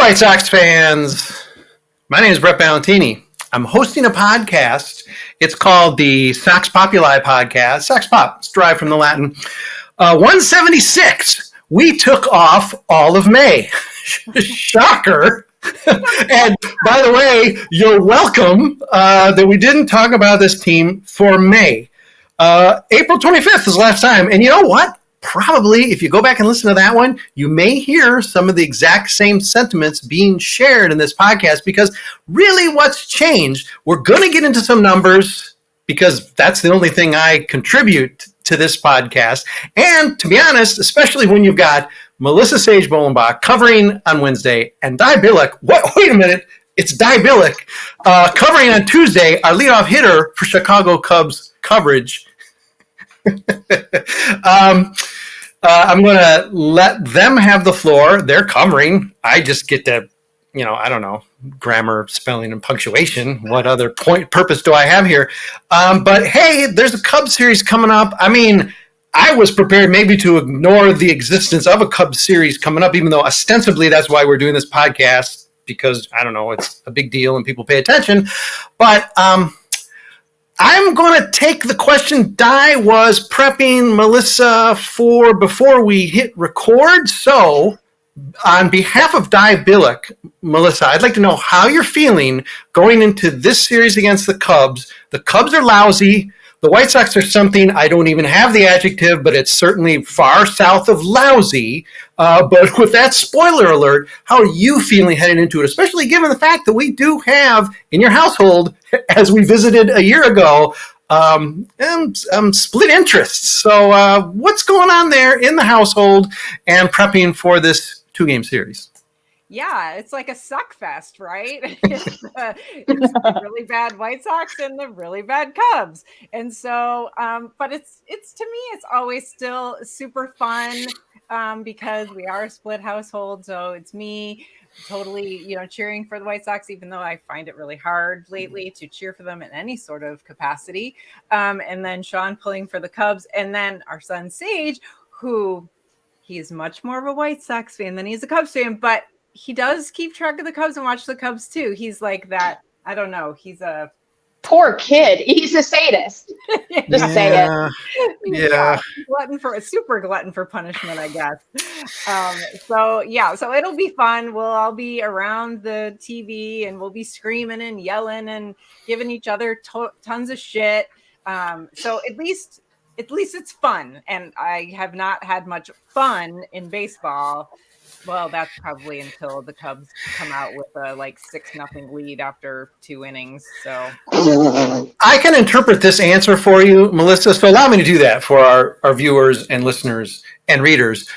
White Sox fans. My name is Brett Ballantini. I'm hosting a podcast. It's called the Sox Populi podcast. Sox Pop, it's derived from the Latin. 176. We took off all of May. Shocker. And by the way, you're welcome that we didn't talk about this team for May. April 25th is the last time. And you know what? Probably, if you go back and listen to that one, you may hear some of the exact same sentiments being shared in this podcast, because really what's changed, we're going to get into some numbers because that's the only thing I contribute to this podcast. And to be honest, especially when you've got Melissa Sage-Bollenbach covering on Wednesday and Di Billick, wait a minute, it's Di Billick covering on Tuesday, our leadoff hitter for Chicago Cubs coverage. I'm going to let them have the floor. They're covering. I just get to, I don't know, grammar, spelling, and punctuation. What other purpose do I have here? But hey, there's a Cubs series coming up. I mean, I was prepared maybe to ignore the existence of a Cubs series coming up, even though ostensibly that's why we're doing this podcast, because, I don't know, it's a big deal and people pay attention. But I'm going to take the question Di was prepping Melissa for before we hit record. So on behalf of Di Billick, Melissa, I'd like to know how you're feeling going into this series against the Cubs. The Cubs are lousy. The White Sox are something, I don't even have the adjective, but it's certainly far south of lousy. But with that spoiler alert, how are you feeling heading into it, especially given the fact that we do have in your household, as we visited a year ago, split interests. So what's going on there in the household and prepping for this 2-game series? Yeah, it's like a suck fest, right? It's the really bad White Sox and the really bad Cubs. And so, but it's to me, it's always still super fun because we are a split household. So it's me totally, cheering for the White Sox, even though I find it really hard lately to cheer for them in any sort of capacity. And then Sean pulling for the Cubs, and then our son Sage, who he's much more of a White Sox fan than he's a Cubs fan, but he does keep track of the Cubs and watch the Cubs too. He's like that. I don't know. He's a poor kid. He's a sadist. Just say it. Yeah. Super glutton for punishment, I guess. So it'll be fun. We'll all be around the TV and we'll be screaming and yelling and giving each other tons of shit. So at least it's fun. And I have not had much fun in baseball. Well, that's probably until the Cubs come out with a 6-0 lead after 2 innings. So I can interpret this answer for you, Melissa. So allow me to do that for our viewers and listeners and readers.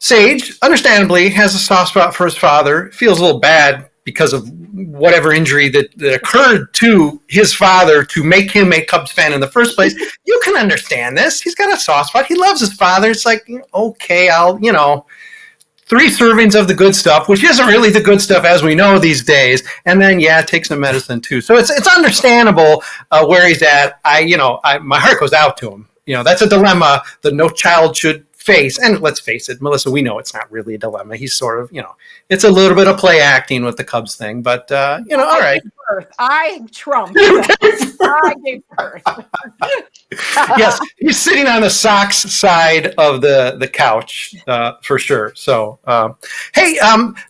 Sage, understandably, has a soft spot for his father. Feels a little bad because of whatever injury that occurred to his father to make him a Cubs fan in the first place. You can understand this. He's got a soft spot. He loves his father. It's like, okay, I'll, 3 servings of the good stuff, which isn't really the good stuff as we know these days, and then take some medicine too. So it's understandable where he's at. My heart goes out to him. That's a dilemma that no child should face. And let's face it, Melissa, we know it's not really a dilemma. He's sort of, it's a little bit of play acting with the Cubs thing, but all right. I trumped. I gave birth. Yes, he's sitting on the Sox side of the couch for sure. So, hey,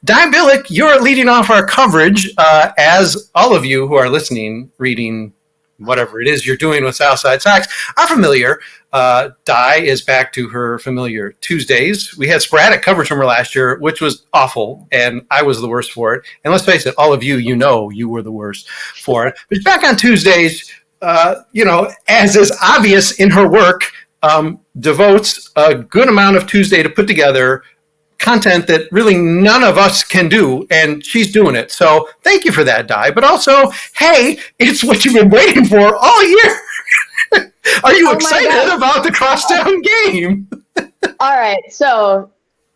Di Billick, you're leading off our coverage as all of you who are listening, reading, whatever it is you're doing with South Side Sox are familiar. Di is back to her familiar Tuesdays. We had sporadic coverage from her last year, which was awful, and I was the worst for it. And let's face it, all of you, you were the worst for it. But back on Tuesdays, as is obvious in her work, devotes a good amount of Tuesday to put together content that really none of us can do, and she's doing it. So thank you for that, Di. But also, hey, it's what you've been waiting for all year. Are you excited about the Crosstown game? All right. So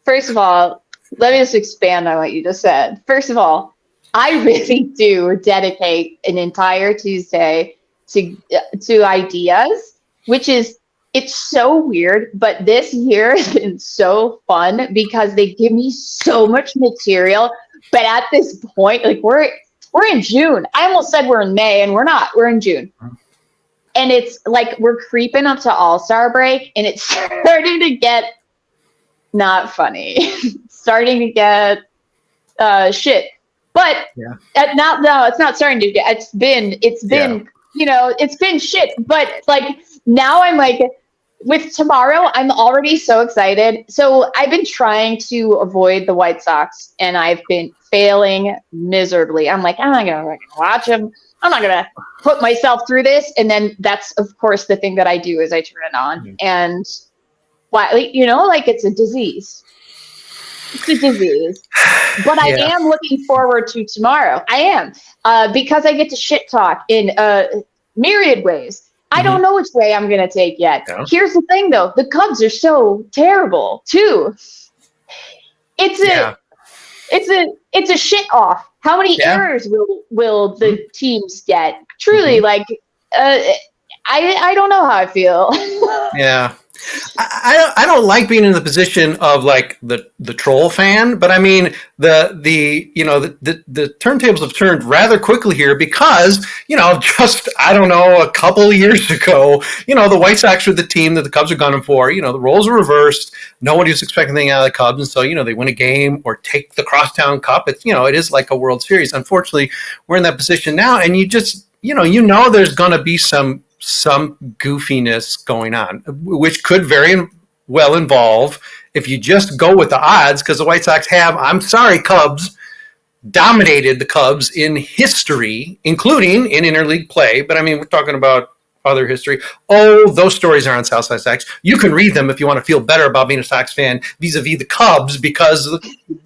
first of all, let me just expand on what you just said. First of all, I really do dedicate an entire Tuesday to ideas, which is, it's so weird, but this year has been so fun because they give me so much material But at this point, like we're in June. I almost said we're in May, and we're not. We're in June. And it's like we're creeping up to All-Star break, and it's starting to get not funny. Starting to get shit. But no, it's not starting to get. It's been it's been shit. But like now, I'm like with tomorrow, I'm already so excited. So I've been trying to avoid the White Sox, and I've been failing miserably. I'm like, I'm not gonna watch them. I'm not gonna put myself through this. And then that's of course the thing that I do is I turn it on, and like it's a disease. It's a disease. But I am looking forward to tomorrow. I am because I get to shit talk in myriad ways. I don't know which way I'm gonna take yet. Yeah. Here's the thing, though: the Cubs are so terrible too. It's a shit off. How many errors will the teams get? Truly, like I don't know how I feel. Yeah. I don't like being in the position of like the troll fan, but I mean the turntables have turned rather quickly here because just I don't know a couple of years ago the White Sox were the team that the Cubs are gunning for. The roles are reversed. Nobody was expecting anything out of the Cubs, and so they win a game or take the Crosstown Cup. It's it is like a World Series. Unfortunately, we're in that position now, and you just there's going to be some goofiness going on, which could very well involve if you just go with the odds, because the White Sox have, I'm sorry, Cubs, dominated the Cubs in history, including in interleague play. But I mean, we're talking about other history. Oh, those stories are on South Side Sox. You can read them if you want to feel better about being a Sox fan vis-a-vis the Cubs, because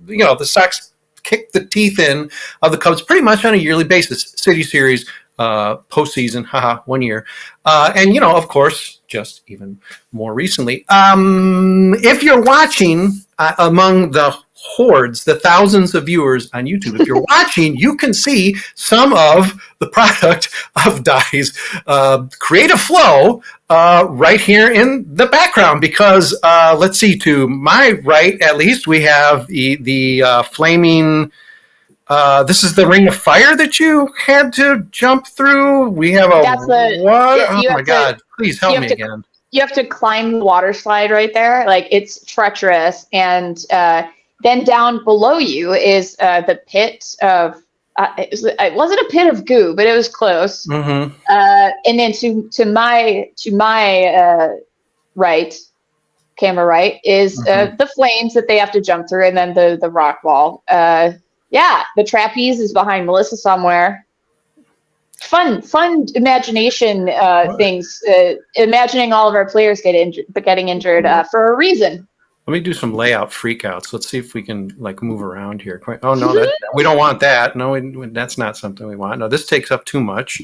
the Sox kick the teeth in of the Cubs pretty much on a yearly basis. City Series, postseason, 1 year. And, of course, just even more recently. If you're watching among the hordes, the thousands of viewers on YouTube, if you're watching, you can see some of the product of Dai's creative flow right here in the background, because let's see, to my right, at least, we have the flaming... this is the ring of fire that you had to jump through. We have a what? Oh my God! Please help me again. You have to climb the water slide right there. Like it's treacherous, and then down below you is the pit of. It wasn't a pit of goo, but it was close. Mm-hmm. And then to my right, camera right, is the flames that they have to jump through, and then the rock wall. Yeah, the trapeze is behind Melissa somewhere. Fun imagination things. Imagining all of our players getting injured for a reason. Let me do some layout freakouts. Let's see if we can move around here. Oh no, we don't want that. No, that's not something we want. No, this takes up too much.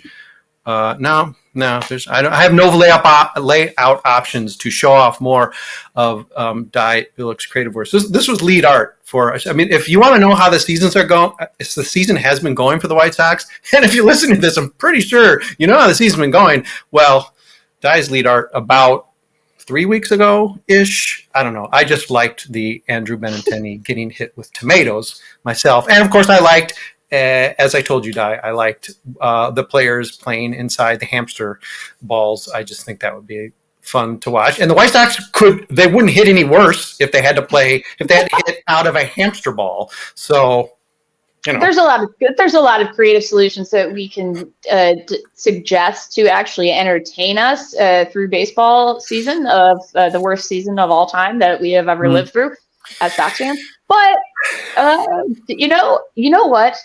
No. I have no layout options to show off more of Dai Billick's creative work. This was lead art for us. I mean, if you want to know how the seasons are going, the season has been going for the White Sox. And if you're listening to this, I'm pretty sure you know how the season's been going. Well, Dai's lead art about 3 weeks ago-ish. I don't know. I just liked the Andrew Benintendi getting hit with tomatoes myself. And of course, I liked... as I told you, Dai, I liked the players playing inside the hamster balls. I just think that would be fun to watch. And the White Sox they wouldn't hit any worse if they had to hit out of a hamster ball. So, there's a lot of creative solutions that we can suggest to actually entertain us through baseball season of the worst season of all time that we have ever lived through as Sox fans. But you know what?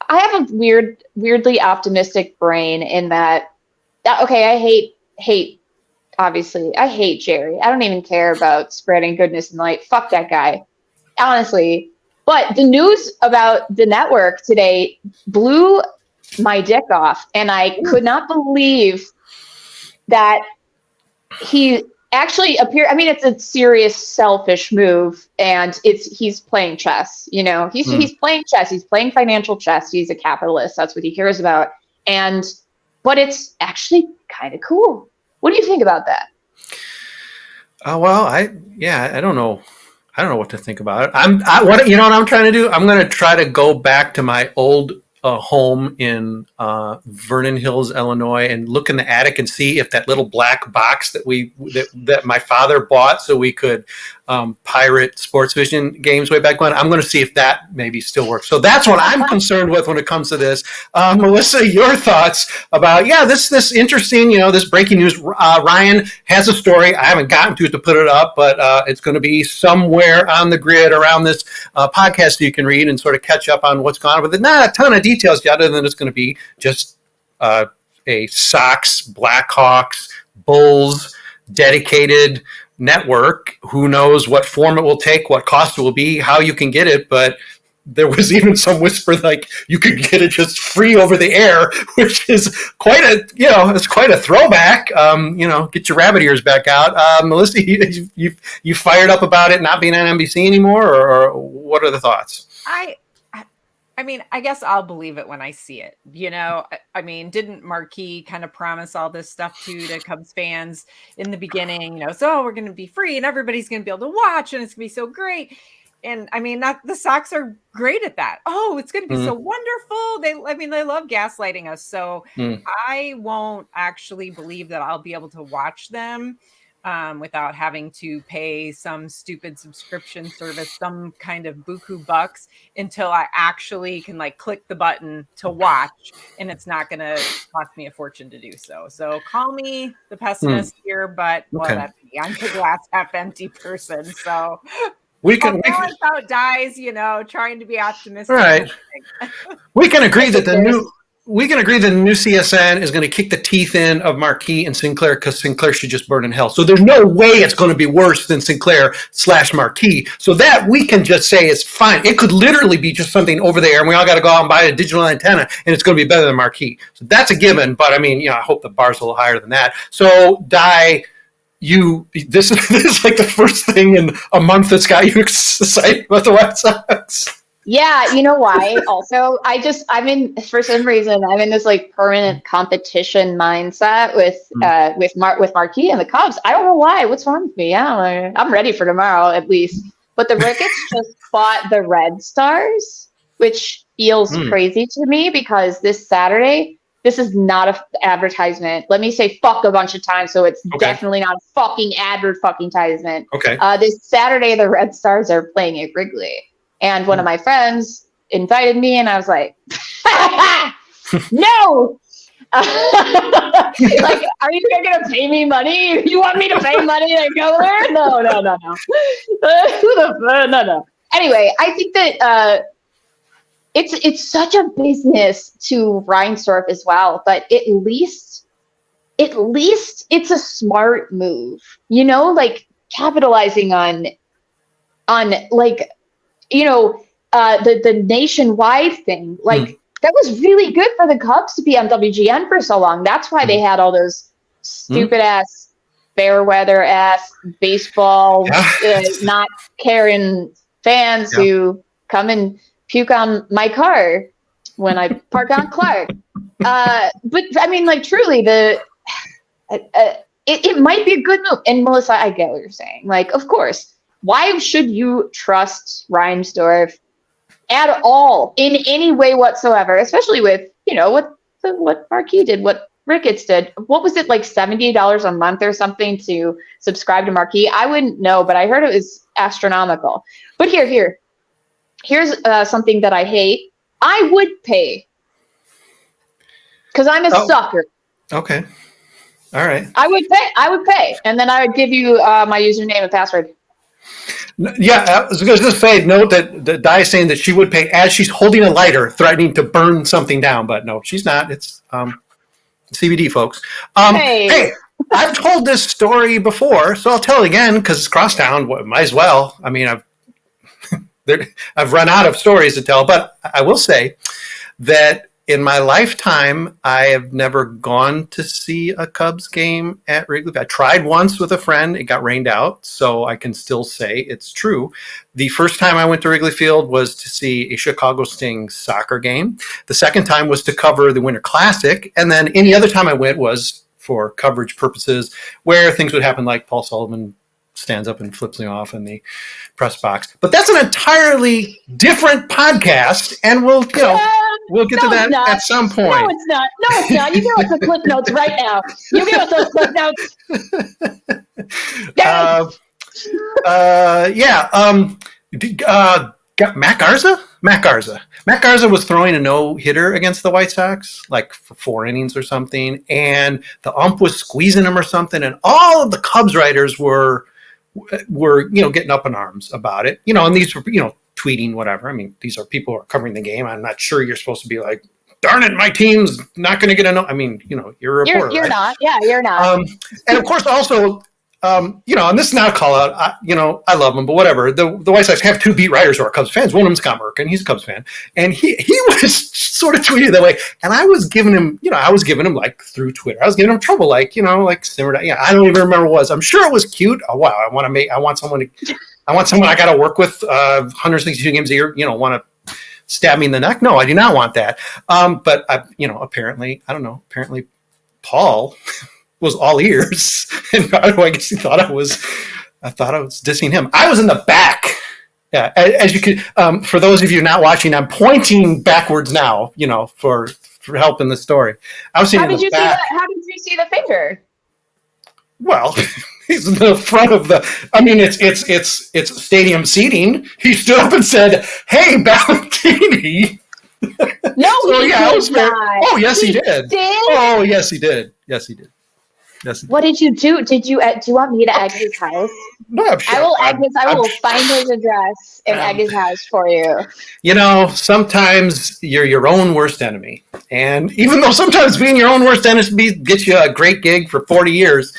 I have a weirdly optimistic brain in that. Okay, I hate. Obviously, I hate Jerry. I don't even care about spreading goodness and light. Fuck that guy, honestly. But the news about the network today blew my dick off, and I could not believe that he actually appear. I mean, it's a serious selfish move, and he's playing chess. He's playing chess. He's playing financial chess. He's a capitalist. That's what he cares about. But it's actually kind of cool. What do you think about that? Well, I don't know. I don't know what to think about it. What you know what I'm trying to do? I'm going to try to go back to my old home in Vernon Hills, Illinois, and look in the attic and see if that little black box that my father bought so we could pirate Sports Vision games way back when. I'm going to see if that maybe still works. So that's what I'm concerned with when it comes to this. Melissa, your thoughts about this interesting, this breaking news. Ryan has a story. I haven't gotten to it to put it up, but it's going to be somewhere on the grid around this podcast that you can read and sort of catch up on what's going on with it. Not a ton of details yet, other than it's going to be just a Sox, Blackhawks, Bulls dedicated network. Who knows what form it will take, what cost it will be, how you can get it, but there was even some whisper like you could get it just free over the air, which is quite a throwback. Get your rabbit ears back out. Melissa, you fired up about it not being on NBC anymore, or what are the thoughts? I mean, I guess I'll believe it when I see it. I mean, didn't Marquis kind of promise all this stuff to Cubs fans in the beginning? So we're going to be free and everybody's going to be able to watch and it's going to be so great. And I mean, the Sox are great at that. Oh, it's going to be so wonderful. They love gaslighting us. So I won't actually believe that I'll be able to watch them without having to pay some stupid subscription service, some kind of buku bucks, until I actually can click the button to watch, and it's not going to cost me a fortune to do so. So call me the pessimist here, but that's me. I'm the glass half empty person. So we can balance out dies, trying to be optimistic. All right. We can agree that the new CSN is going to kick the teeth in of Marquis and Sinclair, because Sinclair should just burn in hell. So there's no way it's going to be worse than Sinclair/Marquis. So that we can just say is fine. It could literally be just something over there, and we all got to go out and buy a digital antenna, and it's going to be better than Marquis. So that's a given. But I mean, I hope the bar's a little higher than that. So this is like the first thing in a month that's got you excited about the White Sox. Yeah, you know why? Also, for some reason, I'm in this permanent competition mindset with Marquis and the Cubs. I don't know why. What's wrong with me? I'm ready for tomorrow at least. But the Ricketts just bought the Red Stars, which feels crazy to me because this Saturday, this is not an advertisement. Let me say fuck a bunch of times, so it's definitely not a fucking advertisement. Okay. This Saturday, the Red Stars are playing at Wrigley. And one of my friends invited me, and I was like, no! Are you going to pay me money? You want me to pay money to go there? No. No. Anyway, I think that it's such a business to Reinsdorf as well, but at least it's a smart move, capitalizing on the nationwide thing, that was really good for the Cubs to be on WGN for so long. That's why they had all those stupid ass, fair weather ass baseball, not caring fans who come and puke on my car when I park on Clark. But I mean, truly, it might be a good move. And Melissa, I get what you're saying. Of course. Why should you trust Reinsdorf at all in any way whatsoever, especially with, what Marquis did, what Ricketts did? What was it, $70 a month or something to subscribe to Marquis? I wouldn't know, but I heard it was astronomical. But here's something that I hate. I would pay because I'm a sucker. Okay. All right. I would pay. And then I would give you my username and password. Yeah, I was going to just say, note that Di is saying that she would pay as she's holding a lighter, threatening to burn something down. But no, she's not. It's CBD, folks. Hey, I've told this story before, so I'll tell it again because it's Crosstown. Might as well. I mean, I've run out of stories to tell, but I will say that in my lifetime, I have never gone to see a Cubs game at Wrigley. I tried once with a friend. It got rained out, so I can still say it's true. The first time I went to Wrigley Field was to see a Chicago Stings soccer game. The second time was to cover the Winter Classic, and then any other time I went was for coverage purposes where things would happen like Paul Sullivan stands up and flips me off in the press box. But that's an entirely different podcast, and we'll get to that at some point. No, it's not. No, it's not. You give us the clip notes right now. You give us those clip notes. Matt Garza? Matt Garza was throwing a no-hitter against the White Sox, like for 4 innings or something, and the ump was squeezing him or something, and all of the Cubs writers were getting up in arms about it. And these were, tweeting, whatever. I mean, these are people who are covering the game. I'm not sure you're supposed to be like, darn it, my team's not going to get a no. I mean, you're a reporter. You're right? not. Yeah, you're not. And of course, also, and this is not a call out. I love him, but whatever. The White Sox have 2 beat writers who are Cubs fans. One of them's Scott Merkin. He's a Cubs fan, and he was sort of tweeted that way. And I was giving him, like through Twitter. I was giving him trouble, like simmer down. I don't even remember what it was. I'm sure it was cute. Oh wow, I want someone I got to work with 162 games a year. Want to stab me in the neck? No, I do not want that. But apparently, I don't know. Apparently, Paul was all ears, and I guess he thought I was dissing him. I was in the back. Yeah, as you could. For those of you not watching, I'm pointing backwards now. For help in the story. I was sitting in the back. How did you see the finger? Well, he's in the front of the. I mean, it's stadium seating. He stood up and said, "Hey, Ballantini." No, so, he yeah, did not. Oh, yes, he did. Oh, yes, he did. Yes, he did. Yes. What did you do? Do you want me to egg his house? No, I'm sure. I will find his address and egg his house for you. Sometimes you're your own worst enemy. And even though sometimes being your own worst enemy gets you a great gig for 40 years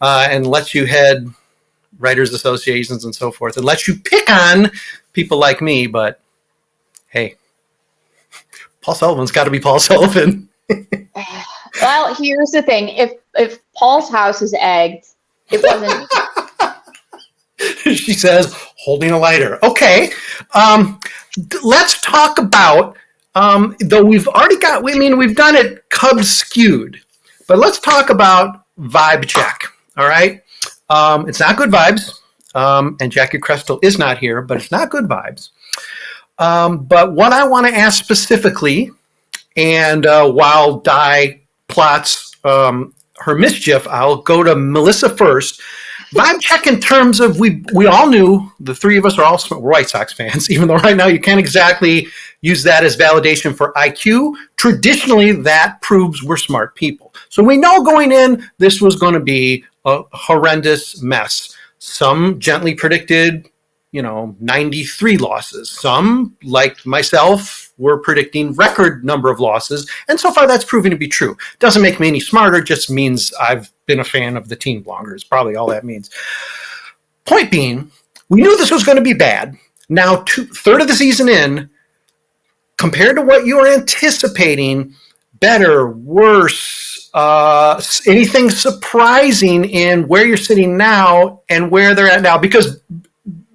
and lets you head writers associations and so forth, and lets you pick on people like me, but hey, Paul Sullivan's got to be Paul Sullivan. Well, here's the thing. If Paul's house is egged, it wasn't. She says, holding a lighter. Okay. Let's talk about, though we've done it Cubs skewed, but let's talk about vibe check. All right. It's not good vibes. And Jackie Crestel is not here, but it's not good vibes. But what I want to ask specifically, and while Di plots her mischief, I'll go to Melissa first. Vibe check in terms of we all knew, the 3 of us are all White Sox fans, even though right now you can't exactly use that as validation for IQ. Traditionally, that proves we're smart people. So we know going in, this was going to be a horrendous mess. Some gently predicted, 93 losses. Some, like myself, were predicting record number of losses. And so far, that's proving to be true. Doesn't make me any smarter, just means I've been a fan of the team longer, is probably all that means. Point being, we knew this was going to be bad. Now, third of the season in, compared to what you were anticipating, better, worse, anything surprising in where you're sitting now and where they're at now? Because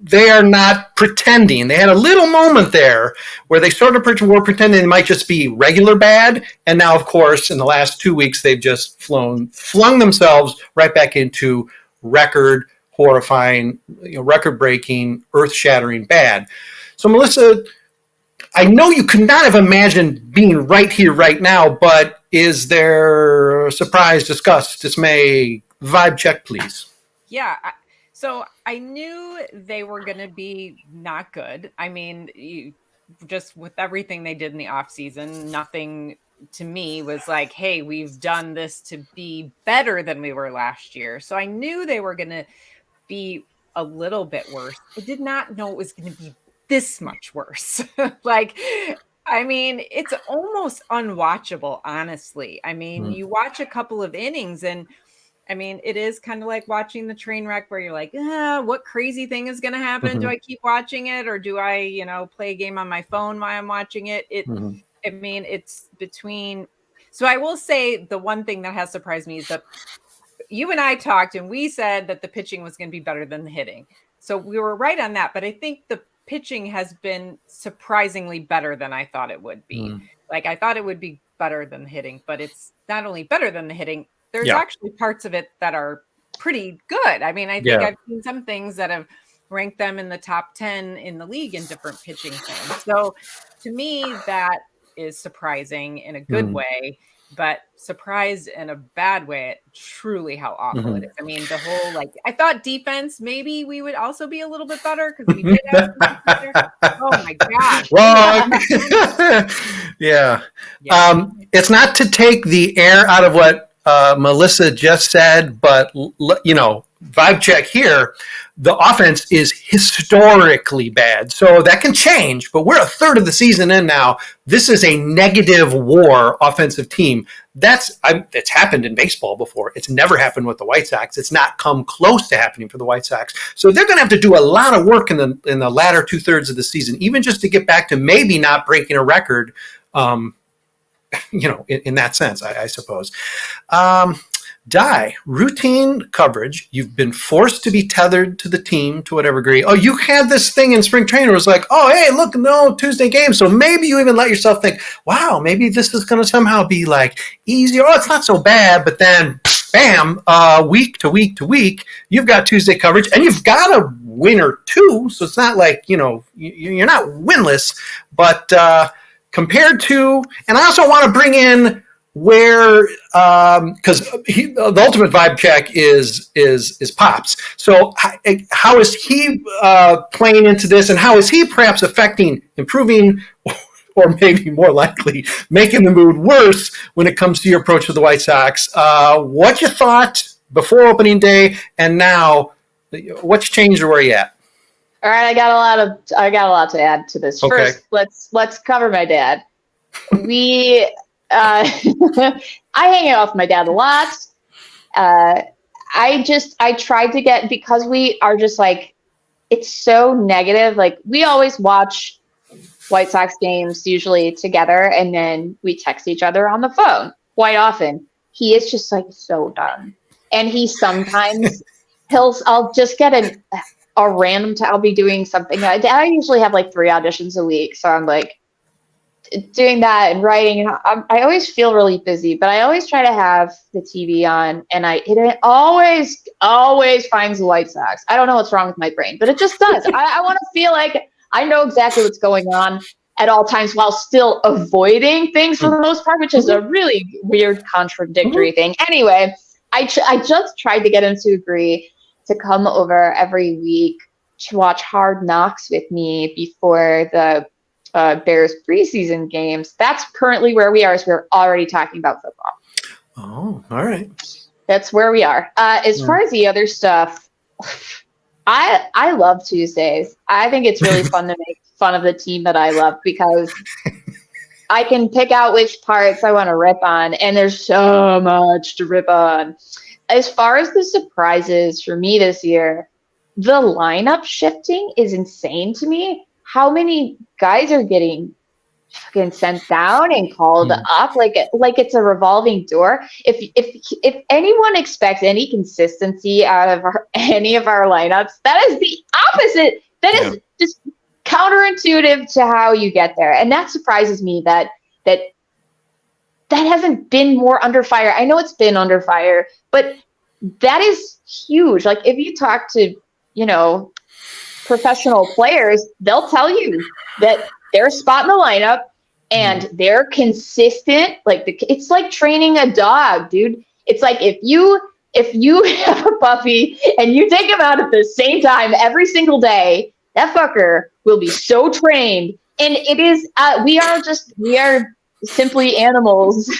they are not pretending. They had a little moment there where they sort of were pretending they might just be regular bad. And now, of course, in the last 2 weeks, they've just flung themselves right back into record horrifying, record-breaking, earth-shattering bad. So, Melissa, I know you could not have imagined being right here, right now, but is there surprise, disgust, dismay? Vibe check, please. Yeah. So I knew they were going to be not good. I mean, just with everything they did in the offseason, nothing to me was like, hey, we've done this to be better than we were last year. So I knew they were going to be a little bit worse. I did not know it was going to be this much worse. I mean, it's almost unwatchable, honestly. I mean, you watch a couple of innings and I mean, it is kind of like watching the train wreck where you're like, what crazy thing is going to happen? Mm-hmm. Do I keep watching it or do I, play a game on my phone while I'm watching it? I mean, it's between. So I will say the one thing that has surprised me is that you and I talked and we said that the pitching was going to be better than the hitting. So we were right on that. But I think the pitching has been surprisingly better than I thought it would be. I thought it would be better than the hitting, but it's not only better than the hitting. There's actually parts of it that are pretty good. I mean, I think Yeah. I've seen some things that have ranked them in the top 10 in the league in different pitching things. So to me, that is surprising in a good way, but surprised in a bad way at truly how awful it is. I mean, the whole, like, I thought defense, maybe we would also be a little bit better because we did have some good pitchers. Oh my gosh. Wrong. Yeah. Yeah. It's not to take the air out of what Melissa just said, but vibe check here. The offense is historically bad, so that can change. But we're a third of the season in now. This is a negative WAR offensive team. It's happened in baseball before. It's never happened with the White Sox. It's not come close to happening for the White Sox. So they're going to have to do a lot of work in the latter 2/3 of the season, even just to get back to maybe not breaking a record. In that sense, I suppose. Routine coverage. You've been forced to be tethered to the team to whatever degree. Oh, you had this thing in spring training where it was like, oh, hey, look, no Tuesday game. So maybe you even let yourself think, wow, maybe this is going to somehow be like easier. Oh, it's not so bad. But then, bam, week to week to week, you've got Tuesday coverage and you've got a win or two. So it's not like, you're not winless, but compared to, and I also want to bring in where, because the ultimate vibe check is Pops. So how is he playing into this, and how is he perhaps affecting, improving, or maybe more likely making the mood worse when it comes to your approach to the White Sox? What you thought before opening day, and now, what's changed or where you at? All right, I got a lot to add to this. Okay. First, let's cover my dad. I hang out with my dad a lot. I tried to get, because we are just like, it's so negative. Like, we always watch White Sox games usually together, and then we text each other on the phone quite often. He is just like so done. And he sometimes I'll just get a random, I'll be doing something. I usually have like 3 auditions a week. So I'm like doing that and writing. And I always feel really busy, but I always try to have the TV on, and it always finds the White Sox. I don't know what's wrong with my brain, but it just does. I want to feel like I know exactly what's going on at all times while still avoiding things for the most part, which is a really weird, contradictory thing. Anyway, I just tried to get him to agree to come over every week to watch Hard Knocks with me before the Bears preseason games. That's currently where we are, as we're already talking about football. Oh, all right. That's where we are. As far as the other stuff, I love Tuesdays. I think it's really fun to make fun of the team that I love, because I can pick out which parts I want to rip on, and there's so much to rip on. As far as the surprises for me this year, the lineup shifting is insane to me. How many guys are getting fucking sent down and called up like it's a revolving door? If anyone expects any consistency out of any of our lineups, that is the opposite. That is just counterintuitive to how you get there, and that surprises me that hasn't been more under fire. I know it's been under fire, but that is huge. Like, if you talk to professional players, they'll tell you that they're spot in the lineup and they're consistent. Like, it's like training a dog, dude. It's like if you have a puppy and you take him out at the same time every single day, that fucker will be so trained. And it is we are simply animals.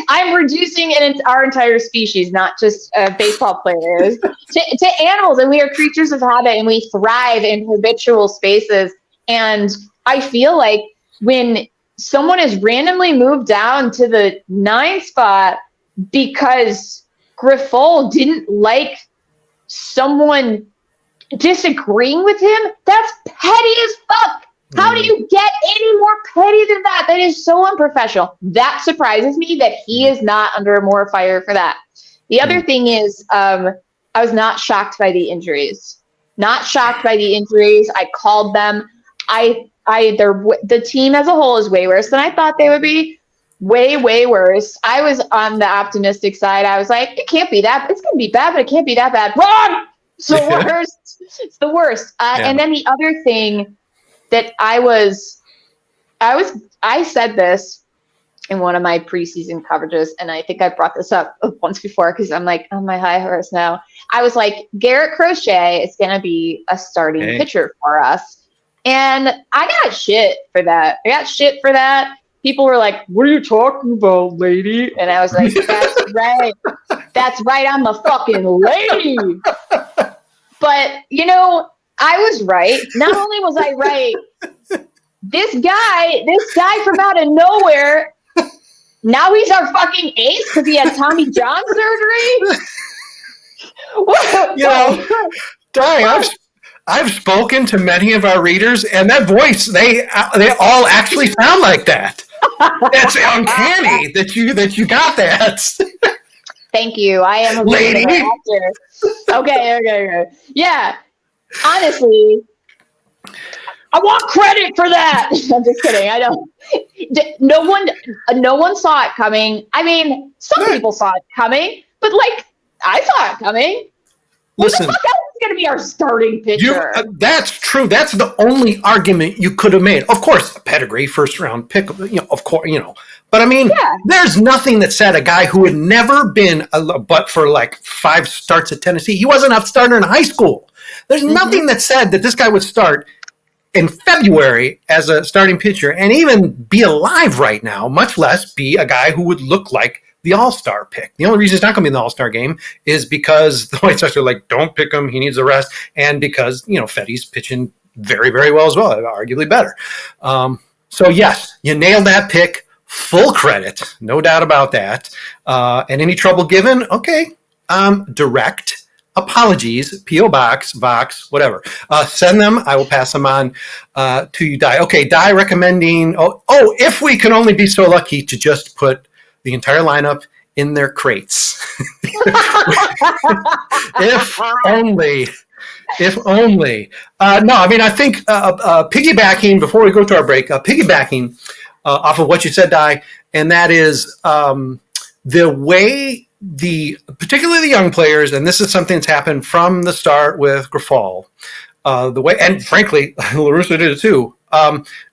I'm reducing our entire species, not just baseball players, to animals, and we are creatures of habit, and we thrive in habitual spaces. And I feel like when someone is randomly moved down to the 9th spot because Grifol didn't like someone disagreeing with him, that's petty as fuck. How do you get any more petty than that? That is so unprofessional. That surprises me that he is not under more fire for that. The other thing is, I was not shocked by the injuries. Not shocked by the injuries. I called them. The team as a whole is way worse than I thought they would be. way, way worse. I was on the optimistic side. I was like, it can't be that. It's going to be bad, but it can't be that bad. Wrong! It's the worst. It's the worst. And then the other thing that I said this in one of my preseason coverages, and I think I brought this up once before because I'm like on my high horse now. I was like, Garrett Crochet is going to be a starting pitcher for us. And I got shit for that. People were like, what are you talking about, lady? And I was like, that's right. That's right. I'm the fucking lady. But, you know, I was right. Not only was I right, this guy from out of nowhere, now he's our fucking ace because he had Tommy John surgery. You know, Di, I've spoken to many of our readers, and that voice, they all actually sound like that. That's uncanny that you got that. Thank you. I am a lady actor. Okay. Yeah. Honestly, I want credit for that. I'm just kidding. I don't. No one saw it coming. I mean, some people saw it coming, but like I saw it coming. Listen, who the fuck else is going to be our starting pitcher? That's true. That's the only argument you could have made. Of course, a pedigree, first round pick. Of course, But I mean, there's nothing that said a guy who had never been, but for like 5 starts at Tennessee, he wasn't a starter in high school. There's nothing that said that this guy would start in February as a starting pitcher and even be alive right now, much less be a guy who would look like the All-Star pick. The only reason he's not going to be in the All-Star game is because the White Sox are like, don't pick him, he needs a rest, and because, Fetty's pitching very, very well as well, arguably better. So yes, you nailed that pick, full credit, no doubt about that. And any trouble given, okay, direct apologies, P.O. Box, Vox, whatever. Send them. I will pass them on to you, Di. Okay, Di recommending, if we can only be so lucky to just put the entire lineup in their crates. If only. No, I mean, I think piggybacking, before we go to our break, piggybacking off of what you said, Di, and that is the way particularly the young players, and this is something that's happened from the start with Grifol, the way, and frankly, La Russa did it too,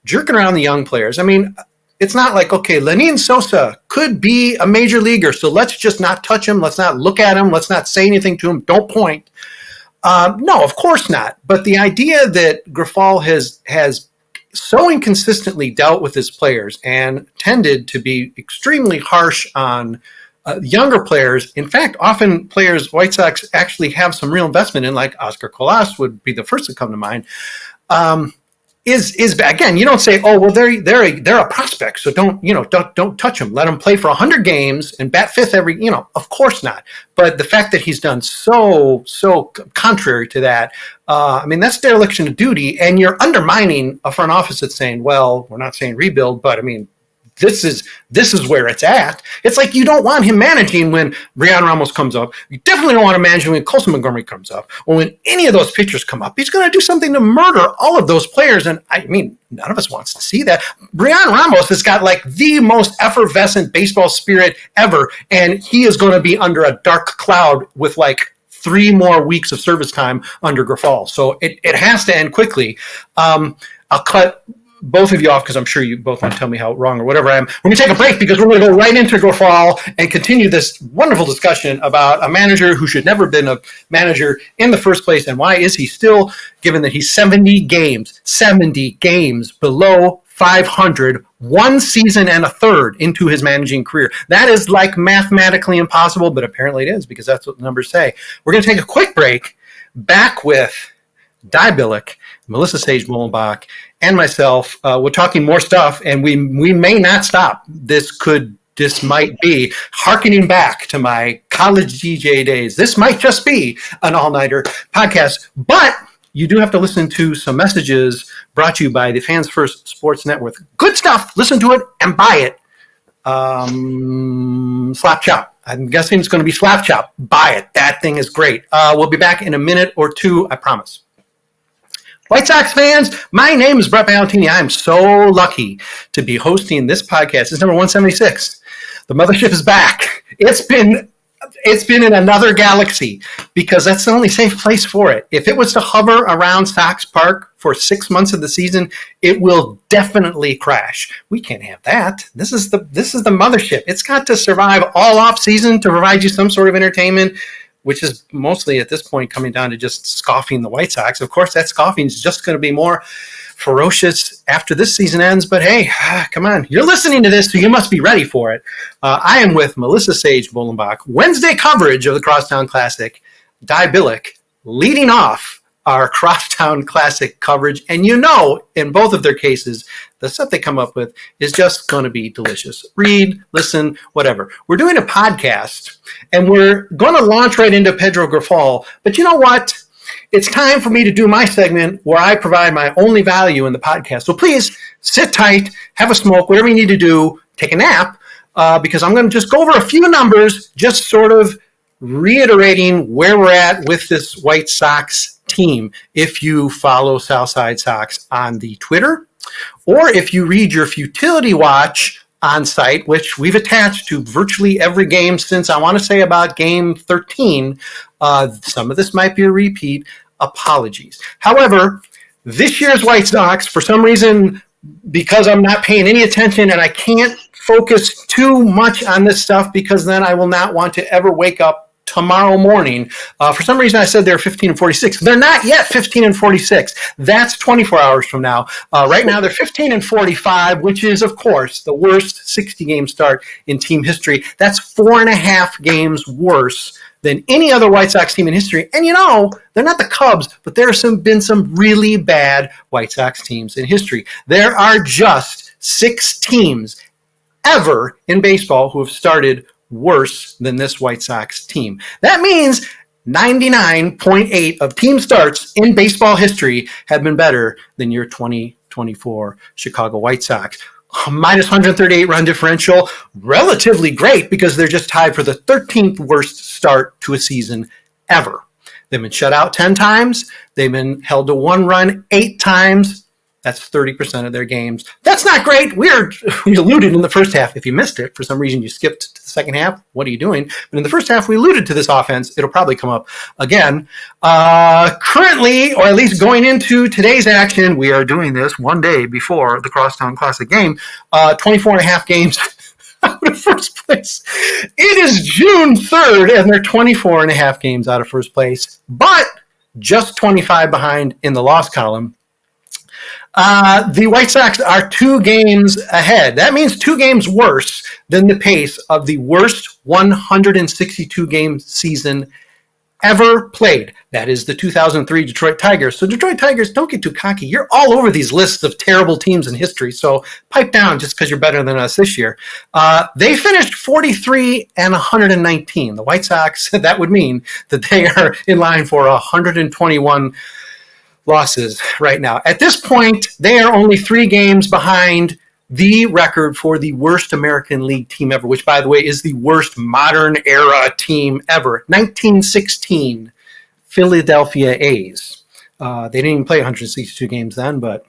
jerking around the young players. I mean, it's not like, okay, Lenin Sosa could be a major leaguer, so let's just not touch him. Let's not look at him. Let's not say anything to him. Don't point. No, of course not. But the idea that Grifol has so inconsistently dealt with his players and tended to be extremely harsh on younger players. In fact, often players White Sox actually have some real investment in, like Oscar Colas would be the first to come to mind. Is again, you don't say, oh well, they're a prospect, so don't touch them. Let them play for 100 games and bat fifth every. Of course not. But the fact that he's done so contrary to that, I mean, that's dereliction of duty, and you're undermining a front office that's saying, well, we're not saying rebuild, but I mean, this is where it's at. It's like you don't want him managing when Brian Ramos comes up. You definitely don't want him managing when Colson Montgomery comes up. Or when any of those pitchers come up, he's going to do something to murder all of those players. And I mean, none of us wants to see that. Brian Ramos has got like the most effervescent baseball spirit ever. And he is going to be under a dark cloud with like 3 more weeks of service time under Grifol. So it has to end quickly. I'll cut both of you off because I'm sure you both want to tell me how wrong or whatever I am. We're going to take a break because we're going to go right into Grifol and continue this wonderful discussion about a manager who should never have been a manager in the first place, and why is he still, given that he's 70 games below 500, 1 season and a third into his managing career. That is like mathematically impossible, but apparently it is because that's what the numbers say. We're going to take a quick break, back with Di Billick, Melissa Sage-Bollenbach, and myself. We're talking more stuff, and we may not stop. This might be hearkening back to my college DJ days. This might just be an all-nighter podcast, but you do have to listen to some messages brought to you by the Fans First Sports Network. Good stuff. Listen to it and buy it. Slap Chop. I'm guessing it's going to be Slap Chop. Buy it. That thing is great. We'll be back in a minute or two, I promise. White Sox fans, my name is Brett Ballantini. I'm so lucky to be hosting this podcast. It's number 176. The mothership is back. It's been in another galaxy because that's the only safe place for it. If it was to hover around Sox Park for 6 months of the season, it will definitely crash. We can't have that. This is the mothership. It's got to survive all off season to provide you some sort of entertainment, which is mostly at this point coming down to just scoffing the White Sox. Of course, that scoffing is just going to be more ferocious after this season ends. But hey, come on. You're listening to this, so you must be ready for it. I am with Melissa Sage-Bollenbach. Wednesday coverage of the Crosstown Classic. Billick leading off our Crosstown Classic coverage. And you know, in both of their cases, the stuff they come up with is just going to be delicious. Read, listen, whatever. We're doing a podcast, and we're going to launch right into Pedro Grifol. But you know what? It's time for me to do my segment where I provide my only value in the podcast. So please sit tight, have a smoke, whatever you need to do, take a nap, because I'm going to just go over a few numbers, just sort of reiterating where we're at with this White Sox team. If you follow South Side Sox on the Twitter, or if you read your Futility Watch on site, which we've attached to virtually every game since I want to say about game 13. Some of this might be a repeat. Apologies. However, this year's White Sox, for some reason, because I'm not paying any attention and I can't focus too much on this stuff because then I will not want to ever wake up tomorrow morning. For some reason, I said they're 15 and 46. They're not yet 15 and 46. That's 24 hours from now. Right now, they're 15 and 45, which is, of course, the worst 60-game start in team history. That's 4.5 games worse than any other White Sox team in history. And you know, they're not the Cubs, but there have been some really bad White Sox teams in history. There are just 6 teams ever in baseball who have started worse than this White Sox team. That means 99.8 of team starts in baseball history have been better than your 2024 Chicago White Sox. Minus 138 run differential, relatively great because they're just tied for the 13th worst start to a season ever. They've been shut out 10 times. They've been held to 1 run 8 times. That's 30% of their games. That's not great. We alluded in the first half. If you missed it, for some reason you skipped to the second half, what are you doing? But in the first half, we alluded to this offense. It'll probably come up again. Currently, or at least going into today's action, we are doing this one day before the Crosstown Classic game, 24.5 games out of first place. It is June 3rd, and they're 24.5 games out of first place, but just 25 behind in the loss column. The White Sox are 2 games ahead. That means 2 games worse than the pace of the worst 162-game season ever played. That is the 2003 Detroit Tigers. So Detroit Tigers, don't get too cocky. You're all over these lists of terrible teams in history, so pipe down just because you're better than us this year. They finished 43 and 119. The White Sox, that would mean that they are in line for 121 losses right now. At this point, they are only 3 games behind the record for the worst American League team ever, which, by the way, is the worst modern era team ever. 1916 Philadelphia A's. They didn't even play 162 games then, but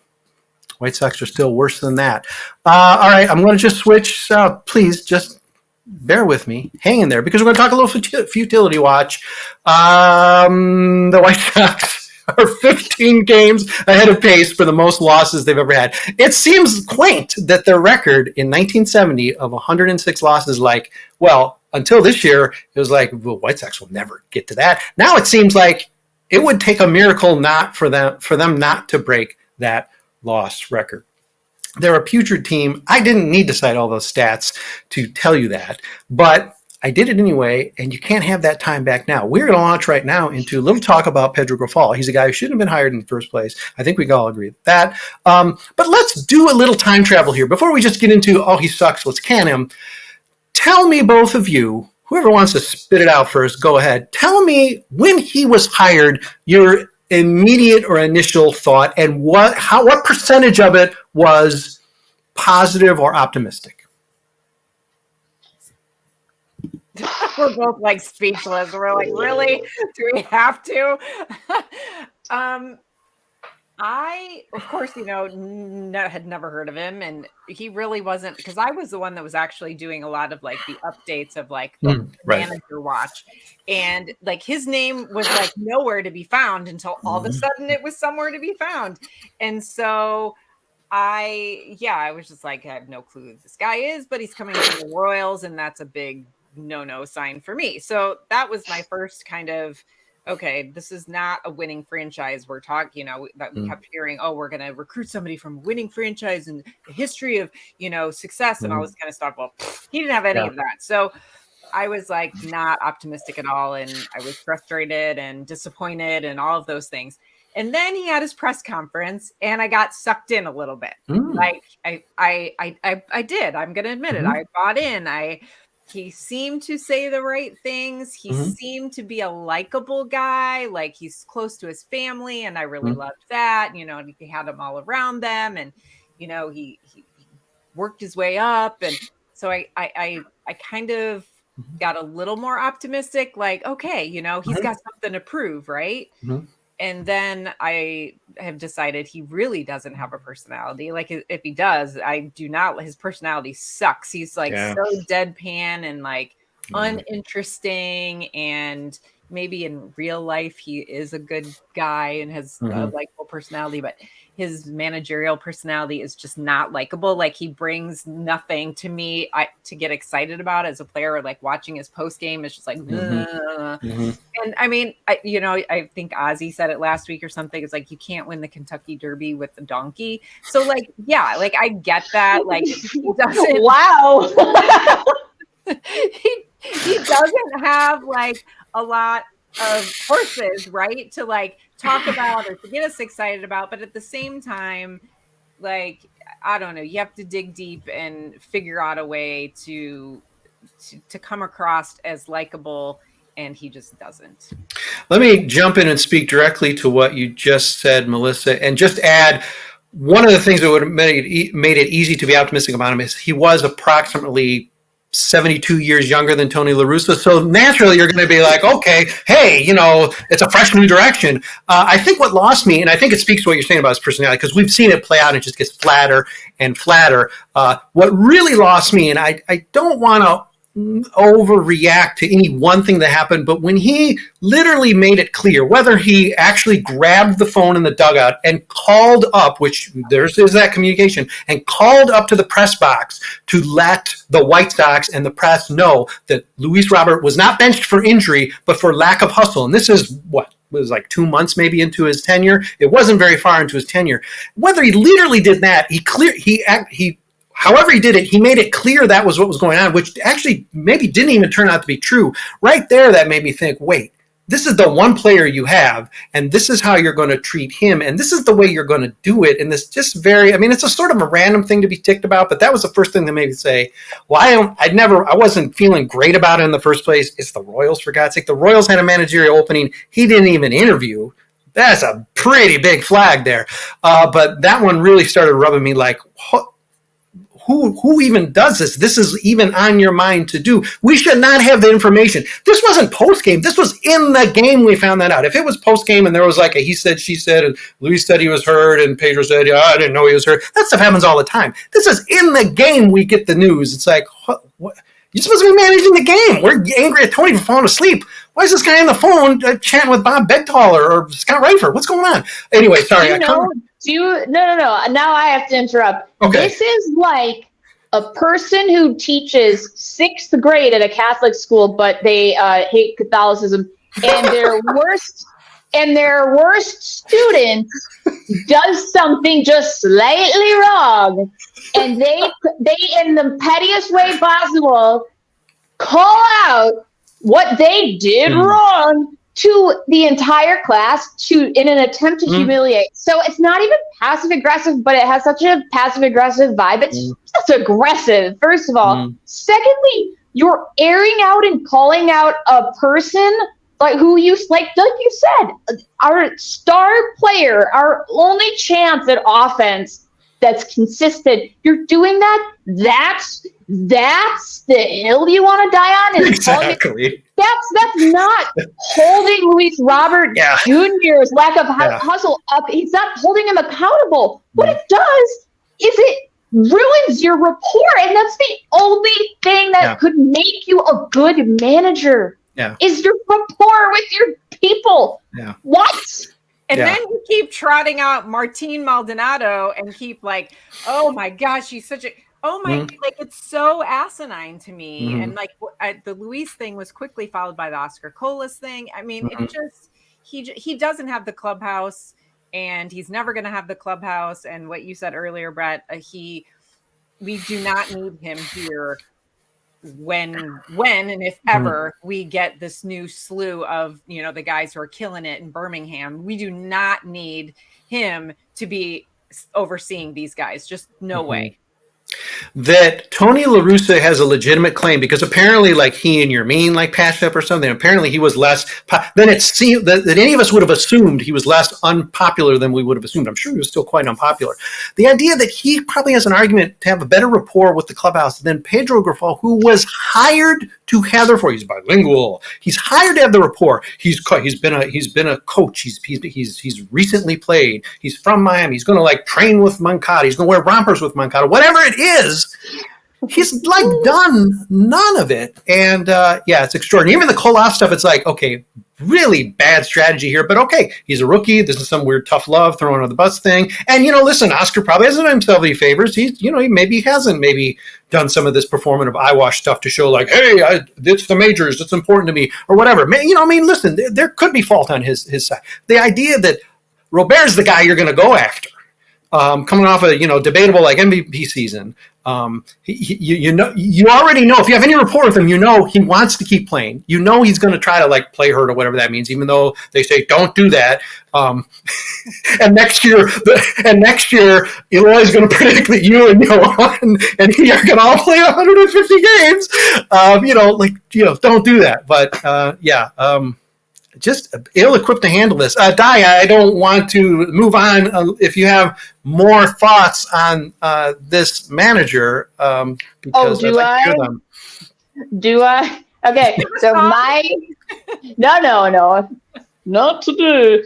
White Sox are still worse than that. All right, I'm going to just switch. Please just bear with me. Hang in there because we're going to talk a little futility watch. The White Sox are 15 games ahead of pace for the most losses they've ever had. It seems quaint that their record in 1970 of 106 losses, like, well, until this year, it was like, well, White Sox will never get to that. Now it seems like it would take a miracle not for them not to break that loss record. They're a putrid team. I didn't need to cite all those stats to tell you that, but I did it anyway, and you can't have that time back now. We're going to launch right now into a little talk about Pedro Grifol. He's a guy who shouldn't have been hired in the first place. I think we can all agree with that. But let's do a little time travel here. Before we just get into, oh, he sucks, let's can him. Tell me, both of you, whoever wants to spit it out first, go ahead. Tell me when he was hired, your immediate or initial thought, and what percentage of it was positive or optimistic? We're both like speechless. We're like, really? Do we have to? Of course, had never heard of him, and he really wasn't, because I was the one that was actually doing a lot of like the updates of like the right. manager watch, and like his name was like nowhere to be found until all of a sudden it was somewhere to be found, and so I was just like, I have no clue who this guy is, but he's coming from the Royals, and that's a big no sign for me. So that was my first kind of, okay, this is not a winning franchise. We're talking, that we kept hearing, oh, we're going to recruit somebody from a winning franchise and the history of, success and all this kind of stuff. Well, he didn't have any of that. So I was like not optimistic at all. And I was frustrated and disappointed and all of those things. And then he had his press conference and I got sucked in a little bit. Like I did, I'm going to admit it. I bought in. He seemed to say the right things. He seemed to be a likable guy. Like he's close to his family. And I really loved that, and he had them all around them. And, he worked his way up. And so I kind of got a little more optimistic, like, okay, he's got something to prove. Right. And then I have decided he really doesn't have a personality. Like if he does, I do not. His personality sucks. He's like so deadpan and like uninteresting. And maybe in real life he is a good guy and has a likable personality, but his managerial personality is just not likable. Like he brings nothing to me to get excited about as a player. Or like watching his post game is just like, and I mean, I think Ozzy said it last week or something. It's like, you can't win the Kentucky Derby with the donkey. So like, yeah, like I get that. Like he doesn't. Wow. he doesn't have like a lot of horses, right, to like talk about or to get us excited about, but at the same time, like, I don't know, you have to dig deep and figure out a way to come across as likable, and he just doesn't. Let me jump in and speak directly to what you just said, Melissa, and just add one of the things that would have made it easy to be optimistic about him is he was approximately 72 years younger than Tony La Russa. So naturally you're going to be like, okay, hey, it's a fresh new direction. I think what lost me, and I think it speaks to what you're saying about his personality, because we've seen it play out and it just gets flatter and flatter. What really lost me, and I don't want to overreact to any one thing that happened, but when he literally made it clear, whether he actually grabbed the phone in the dugout and called up, which there's that communication, and called up to the press box to let the White Sox and the press know that Luis Robert was not benched for injury, but for lack of hustle. And this is what was like 2 months maybe into his tenure. It wasn't very far into his tenure. Whether he literally did that, however he did it, he made it clear that was what was going on, which actually maybe didn't even turn out to be true. Right there, that made me think, wait, this is the one player you have, and this is how you're going to treat him, and this is the way you're going to do it. And this just it's a sort of a random thing to be ticked about, but that was the first thing that made me say, well, I wasn't feeling great about it in the first place. It's the Royals, for God's sake. The Royals had a managerial opening. He didn't even interview. That's a pretty big flag there. But that one really started rubbing me like, who even does this? This is even on your mind to do. We should not have the information. This wasn't post-game. This was in the game we found that out. If it was post-game and there was like a he said, she said, and Luis said he was hurt, and Pedro said, yeah, I didn't know he was hurt. That stuff happens all the time. This is in the game we get the news. It's like, what? You're supposed to be managing the game. We're angry at Tony for falling asleep. Why is this guy on the phone chatting with Bob Bedtaller or Scott Reifert? What's going on? Anyway, sorry. No. Now I have to interrupt. Okay. This is like a person who teaches 6th grade at a Catholic school, but they hate Catholicism, and their worst student does something just slightly wrong, and they in the pettiest way possible call out what they did wrong to the entire class in an attempt to humiliate. So it's not even passive aggressive, but it has such a passive aggressive vibe. It's just aggressive, first of all. Secondly, you're airing out and calling out a person like who you like you said, our star player, our only chance at offense that's consistent. You're doing that. That's the hill you want to die on. And exactly. that's not holding Luis Robert Jr.'s lack of hustle up. He's not holding him accountable. What it does is it ruins your rapport, and that's the only thing that could make you a good manager. Is your rapport with your people. What? And then you keep trotting out Martin Maldonado and keep like, oh my gosh, he's such a, like it's so asinine to me. And like the Luis thing was quickly followed by the Oscar Colas thing. I mean, it just, he doesn't have the clubhouse, and he's never going to have the clubhouse. And what you said earlier, Brett, we do not need him here when and if ever we get this new slew of, you know, the guys who are killing it in Birmingham. We do not need him to be overseeing these guys. Just no way. That Tony La Russa has a legitimate claim, because apparently, like, he and Yermin like patched up or something. Apparently he was less than it seemed that any of us would have assumed. He was less unpopular than we would have assumed. I'm sure he was still quite unpopular. The idea that he probably has an argument to have a better rapport with the clubhouse than Pedro Grifol, who was hired to have the rapport. He's bilingual. He's hired to have the rapport. He's been a coach. He's recently played. He's from Miami. He's going to like train with Moncada. He's going to wear rompers with Moncada. Whatever it is, he's like done none of it. And it's extraordinary. Even the Colas stuff, it's like, okay, really bad strategy here, but okay, he's a rookie. This is some weird tough love thrown under the bus thing. And, you know, listen, Oscar probably hasn't done himself any favors. He hasn't done some of this performative eyewash stuff to show like, hey, it's the majors, it's important to me, or whatever. Listen, there could be fault on his side. The idea that Robert's the guy you're going to go after, coming off a debatable like MVP season. You already know, if you have any rapport with him, you know he wants to keep playing. You know he's going to try to like play hurt or whatever that means, even though they say don't do that. And next year, Eloy's going to predict that you and Johan and he are going to all play 150 games. Don't do that. But just ill-equipped to handle this. Di, I don't want to move on if you have more thoughts on this manager. Because do I? Do I? Okay, so no, not to do.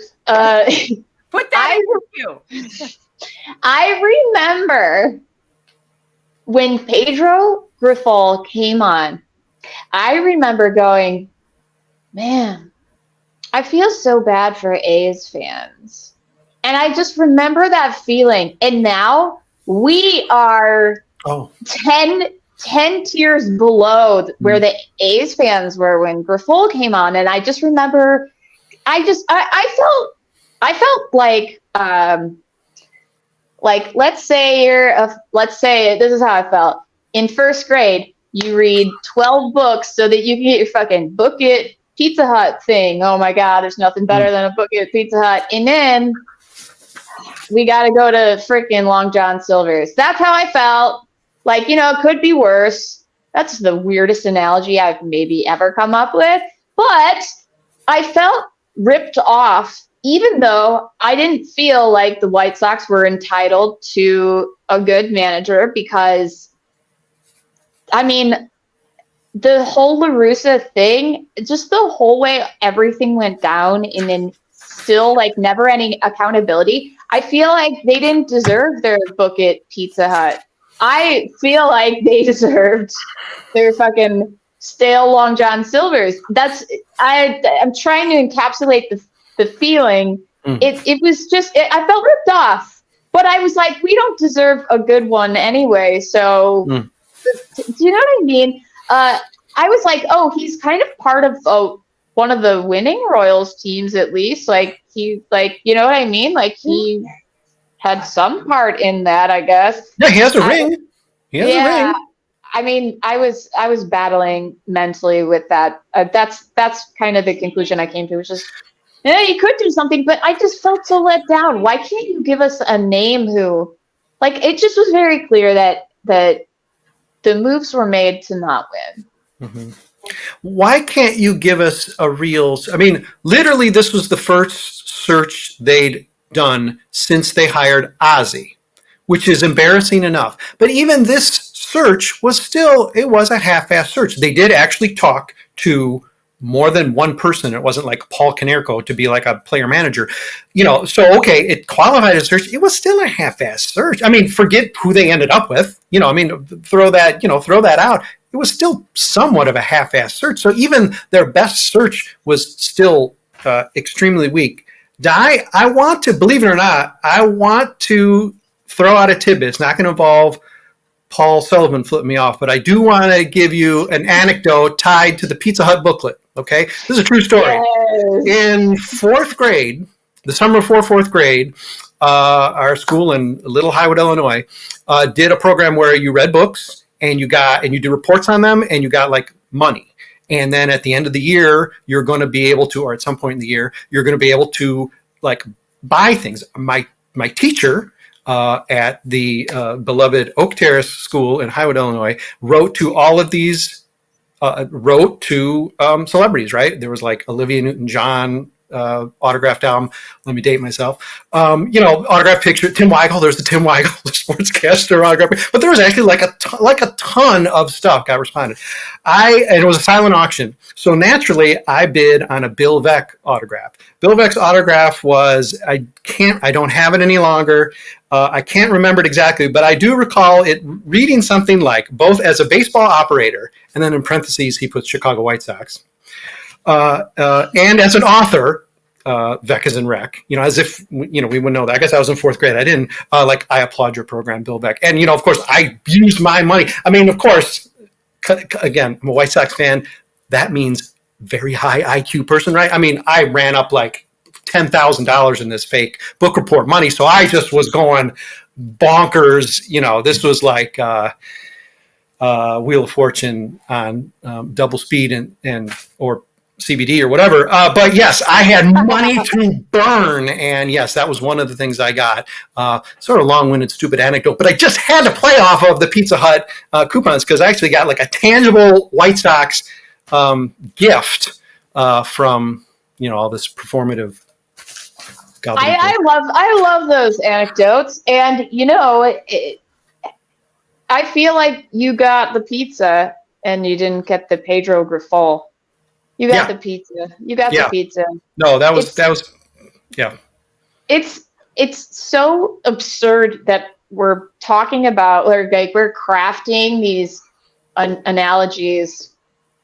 Put that in you. I remember when Pedro Grifol came on. I remember going, man, I feel so bad for A's fans. And I just remember that feeling. And now we are 10 tiers below where the A's fans were when Grifol came on. And I just remember, I felt like let's say this is how I felt. In first grade, you read 12 books so that you can get your fucking Book It Pizza Hut thing. Oh my God, there's nothing better than a Book It Pizza Hut. And then we got to go to freaking Long John Silver's. That's how I felt. Like, it could be worse. That's the weirdest analogy I've maybe ever come up with. But I felt ripped off, even though I didn't feel like the White Sox were entitled to a good manager, because, I mean, the whole La Russa thing, just the whole way everything went down, and then still like never any accountability. I feel like they didn't deserve their Book It Pizza Hut. I feel like they deserved their fucking stale Long John Silver's. I'm trying to encapsulate the feeling. It was just, I felt ripped off, but I was like, we don't deserve a good one anyway. So do you know what I mean? I was like, oh, he's kind of part of one of the winning Royals teams, at least. Like, you know what I mean? Like, he had some part in that, I guess. Yeah, he has a ring. He has a ring. I mean, I was battling mentally with that. That's kind of the conclusion I came to, which is, yeah, you could do something, but I just felt so let down. Why can't you give us a name who, like, it just was very clear that the moves were made to not win. Mm-hmm. Why can't you give us a real? I mean, literally, this was the first search they'd done since they hired Ozzie, which is embarrassing enough. But even this search was a half-assed search. They did actually talk to more than one person. It wasn't like Paul Konerko to be like a player manager, so, okay, it qualified as a search. It was still a half-ass search. I mean, forget who they ended up with, throw that out. It was still somewhat of a half-ass search. So even their best search was still extremely weak. Di, I want to, believe it or not, I want to throw out a tidbit. It's not going to involve Paul Sullivan flipping me off, but I do want to give you an anecdote tied to the Pizza Hut booklet. Okay, this is a true story. Yes. In fourth grade, the summer before fourth grade, our school in Little Highwood, Illinois, did a program where you read books and you do reports on them, and you got like money. And then at the end of the year, you're going to be able to, or at some point in the year, you're going to be able to like buy things. My teacher at the beloved Oak Terrace School in Highwood, Illinois, wrote to all of these, celebrities, right? There was like Olivia Newton-John autographed album. Let me date myself. Autographed picture. Tim Weigel. There's the Tim Weigel, the sportscaster autograph. But there was actually like a ton of stuff got responded. And it was a silent auction. So naturally, I bid on a Bill Veeck autograph. Bill Veeck's autograph was, I don't have it any longer. I can't remember it exactly, but I do recall it reading something like, both as a baseball operator, and then in parentheses, he puts Chicago White Sox, and as an author, Veeck is in rec, as if, we would know that. I guess I was in fourth grade. I didn't, I applaud your program, Bill Veeck. And, of course, I used my money. I mean, of course, again, I'm a White Sox fan. That means very high IQ person, right? I mean, I ran up like $10,000 in this fake book report money. So I just was going bonkers. This was like Wheel of Fortune on double speed or CBD or whatever. But yes, I had money to burn. And yes, that was one of the things I got. Sort of long-winded, stupid anecdote, but I just had to play off of the Pizza Hut coupons, because I actually got like a tangible White Sox gift from, all this performative. I love those anecdotes. And, I feel like you got the pizza and you didn't get the Pedro Grifol. You got the pizza. You got the pizza. No, that was yeah. It's so absurd that we're talking about, like we're crafting these analogies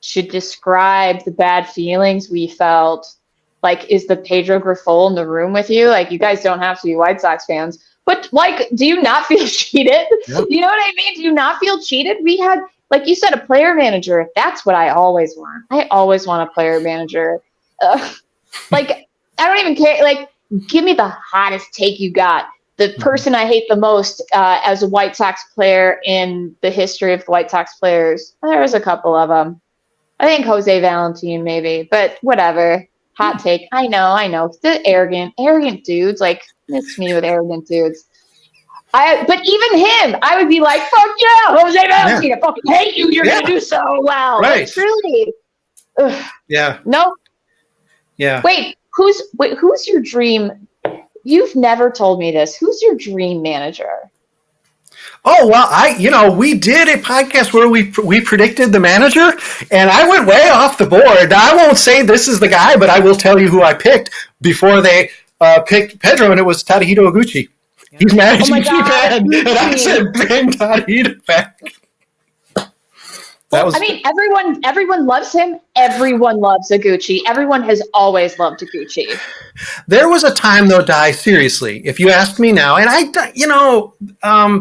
to describe the bad feelings we felt. Like, is the Pedro Grifol in the room with you? Like, you guys don't have to be White Sox fans, but like, do you not feel cheated? Yep. You know what I mean? Do you not feel cheated? We had, like you said, a player manager. That's what I always want. I always want a player manager. Like, I don't even care. Like, give me the hottest take you got. The person I hate the most as a White Sox player in the history of the White Sox players. There was a couple of them. I think Jose Valentin maybe, but whatever. Hot take. I know. The arrogant dudes. Like, it's me with arrogant dudes. But even him, I would be like, fuck yeah, Jose Valentin. Yeah. I fucking hate you. You're going to do so well. Right. Like, truly. Ugh. Yeah. No. Yeah. Wait, who's your dream? You've never told me this. Who's your dream manager? Oh, well, we did a podcast where we predicted the manager, and I went way off the board. I won't say this is the guy, but I will tell you who I picked before they picked Pedro, and it was Tadahito Iguchi. He's managing Japan, and I said, bring Tadahito back. Everyone loves him. Everyone loves Iguchi. Everyone has always loved Iguchi. There was a time, though, Di, seriously, if you ask me now, and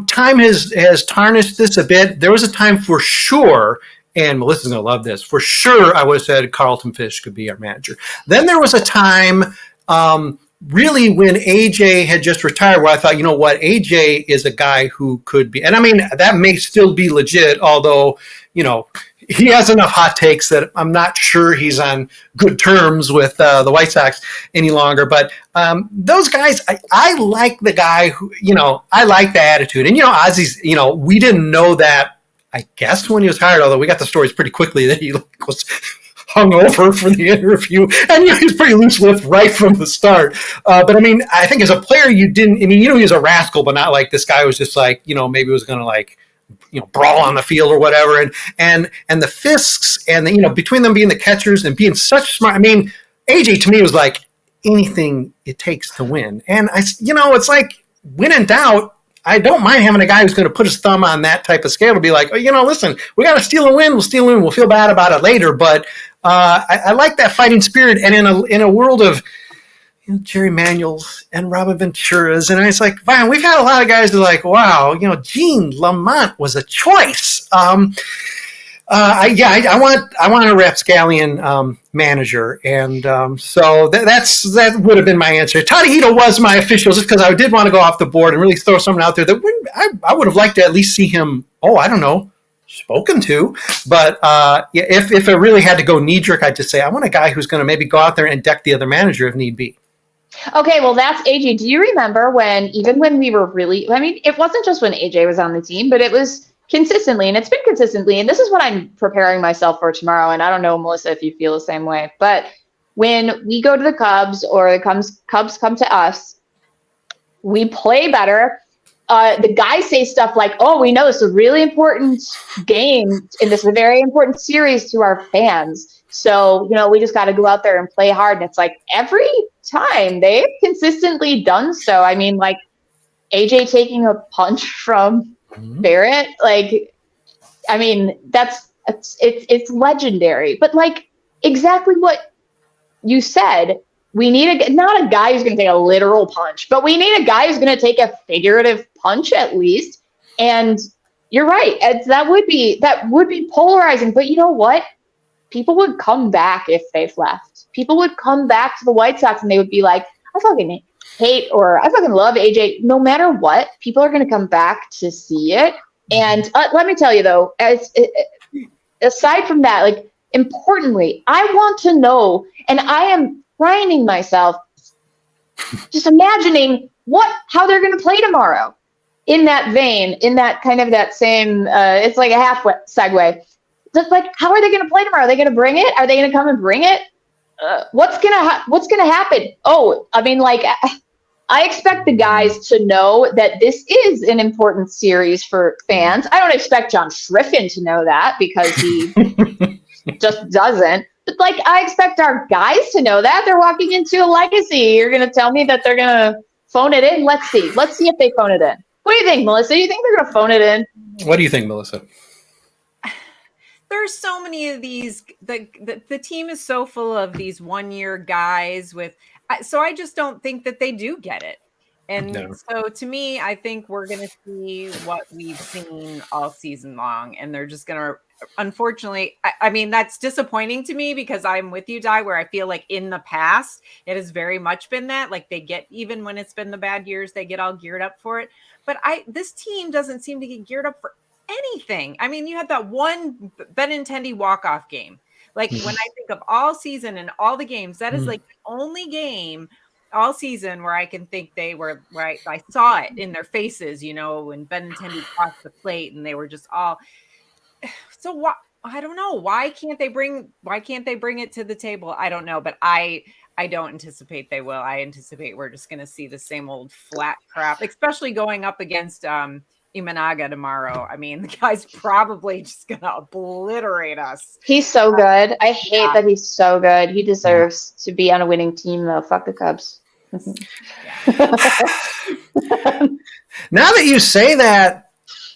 time has tarnished this a bit. There was a time for sure, and Melissa's going to love this, for sure I would have said Carlton Fish could be our manager. Then there was a time, really, when AJ had just retired, where I thought, AJ is a guy who could be, and I mean, that may still be legit, although, he has enough hot takes that I'm not sure he's on good terms with the White Sox any longer. But those guys, I like the guy who, I like the attitude. And, Ozzy's, we didn't know that, I guess, when he was hired, although we got the stories pretty quickly that he was hung over for the interview. And, he's pretty loose-lipped right from the start. But, I mean, I think as a player, he was a rascal, but not like this guy was just like, maybe was going to like brawl on the field or whatever. And the Fisks and between them being the catchers and being such smart. I mean, AJ to me was like anything it takes to win. And it's like when in doubt, I don't mind having a guy who's going to put his thumb on that type of scale to be like, listen, we got to steal a win. We'll steal a win. We'll feel bad about it later. But I like that fighting spirit. And in a world of Jerry Manuels and Robin Venturas, and it's like, fine, we've had a lot of guys who are like, wow, Gene Lamont was a choice. I want a rapscallion manager, and so that would have been my answer. Tadahito was my official, just because I did want to go off the board and really throw someone out there that I would have liked to at least see him. I don't know, spoken to. But if it really had to go knee jerk, I'd just say I want a guy who's going to maybe go out there and deck the other manager if need be. Okay, well, that's AJ. Do you remember when we were really, it wasn't just when AJ was on the team, but it was consistently, and it's been consistently, and this is what I'm preparing myself for tomorrow, and I don't know, Melissa, if you feel the same way, but when we go to the Cubs or the Cubs come to us, we play better. The guys say stuff like, we know this is a really important game, and this is a very important series to our fans. So, we just got to go out there and play hard. And it's like every time they've consistently done so. I mean, like AJ taking a punch from Barrett, it's legendary. But like exactly what you said, we need not a guy who's going to take a literal punch, but we need a guy who's going to take a figurative punch at least. And you're right. That would be polarizing. But you know what? People would come back if they've left. People would come back to the White Sox and they would be like, I fucking hate or I fucking love AJ. No matter what, people are going to come back to see it. And let me tell you, though, aside from that, like, importantly, I want to know, and I am grinding myself, just imagining how they're going to play tomorrow. In that vein, in that kind of that same, it's like a half segue. Just like, how are they going to play tomorrow? Are they going to bring it? Are they going to come and bring it? What's gonna happen? I expect the guys to know that this is an important series for fans. I don't expect John Schriffen to know that because he just doesn't. But I expect our guys to know that. They're walking into a legacy. You're going to tell me that they're going to phone it in? Let's see. Let's see if they phone it in. What do you think, Melissa? Do you think they're going to phone it in? What do you think, Melissa? There's so many of these. The team is so full of these one-year guys so I just don't think that they do get it. And so to me, I think we're going to see what we've seen all season long. And they're just going to, unfortunately, I mean, that's disappointing to me because I'm with you, Di, where I feel like in the past, it has very much been that. Like they get, even when it's been the bad years, they get all geared up for it. But this team doesn't seem to get geared up for anything. I mean, you had that one Benintendi walk-off game. Like when I think of all season and all the games, that is like the only game all season where I can think they were right. I saw it in their faces, when Benintendi crossed the plate and they were just all. So I don't know. Why can't they bring it to the table? I don't know, but I don't anticipate they will. I anticipate we're just going to see the same old flat crap, especially going up against Imanaga tomorrow. I mean, the guy's probably just going to obliterate us. He's so good. I hate that he's so good. He deserves to be on a winning team, though. Fuck the Cubs. Now that you say that,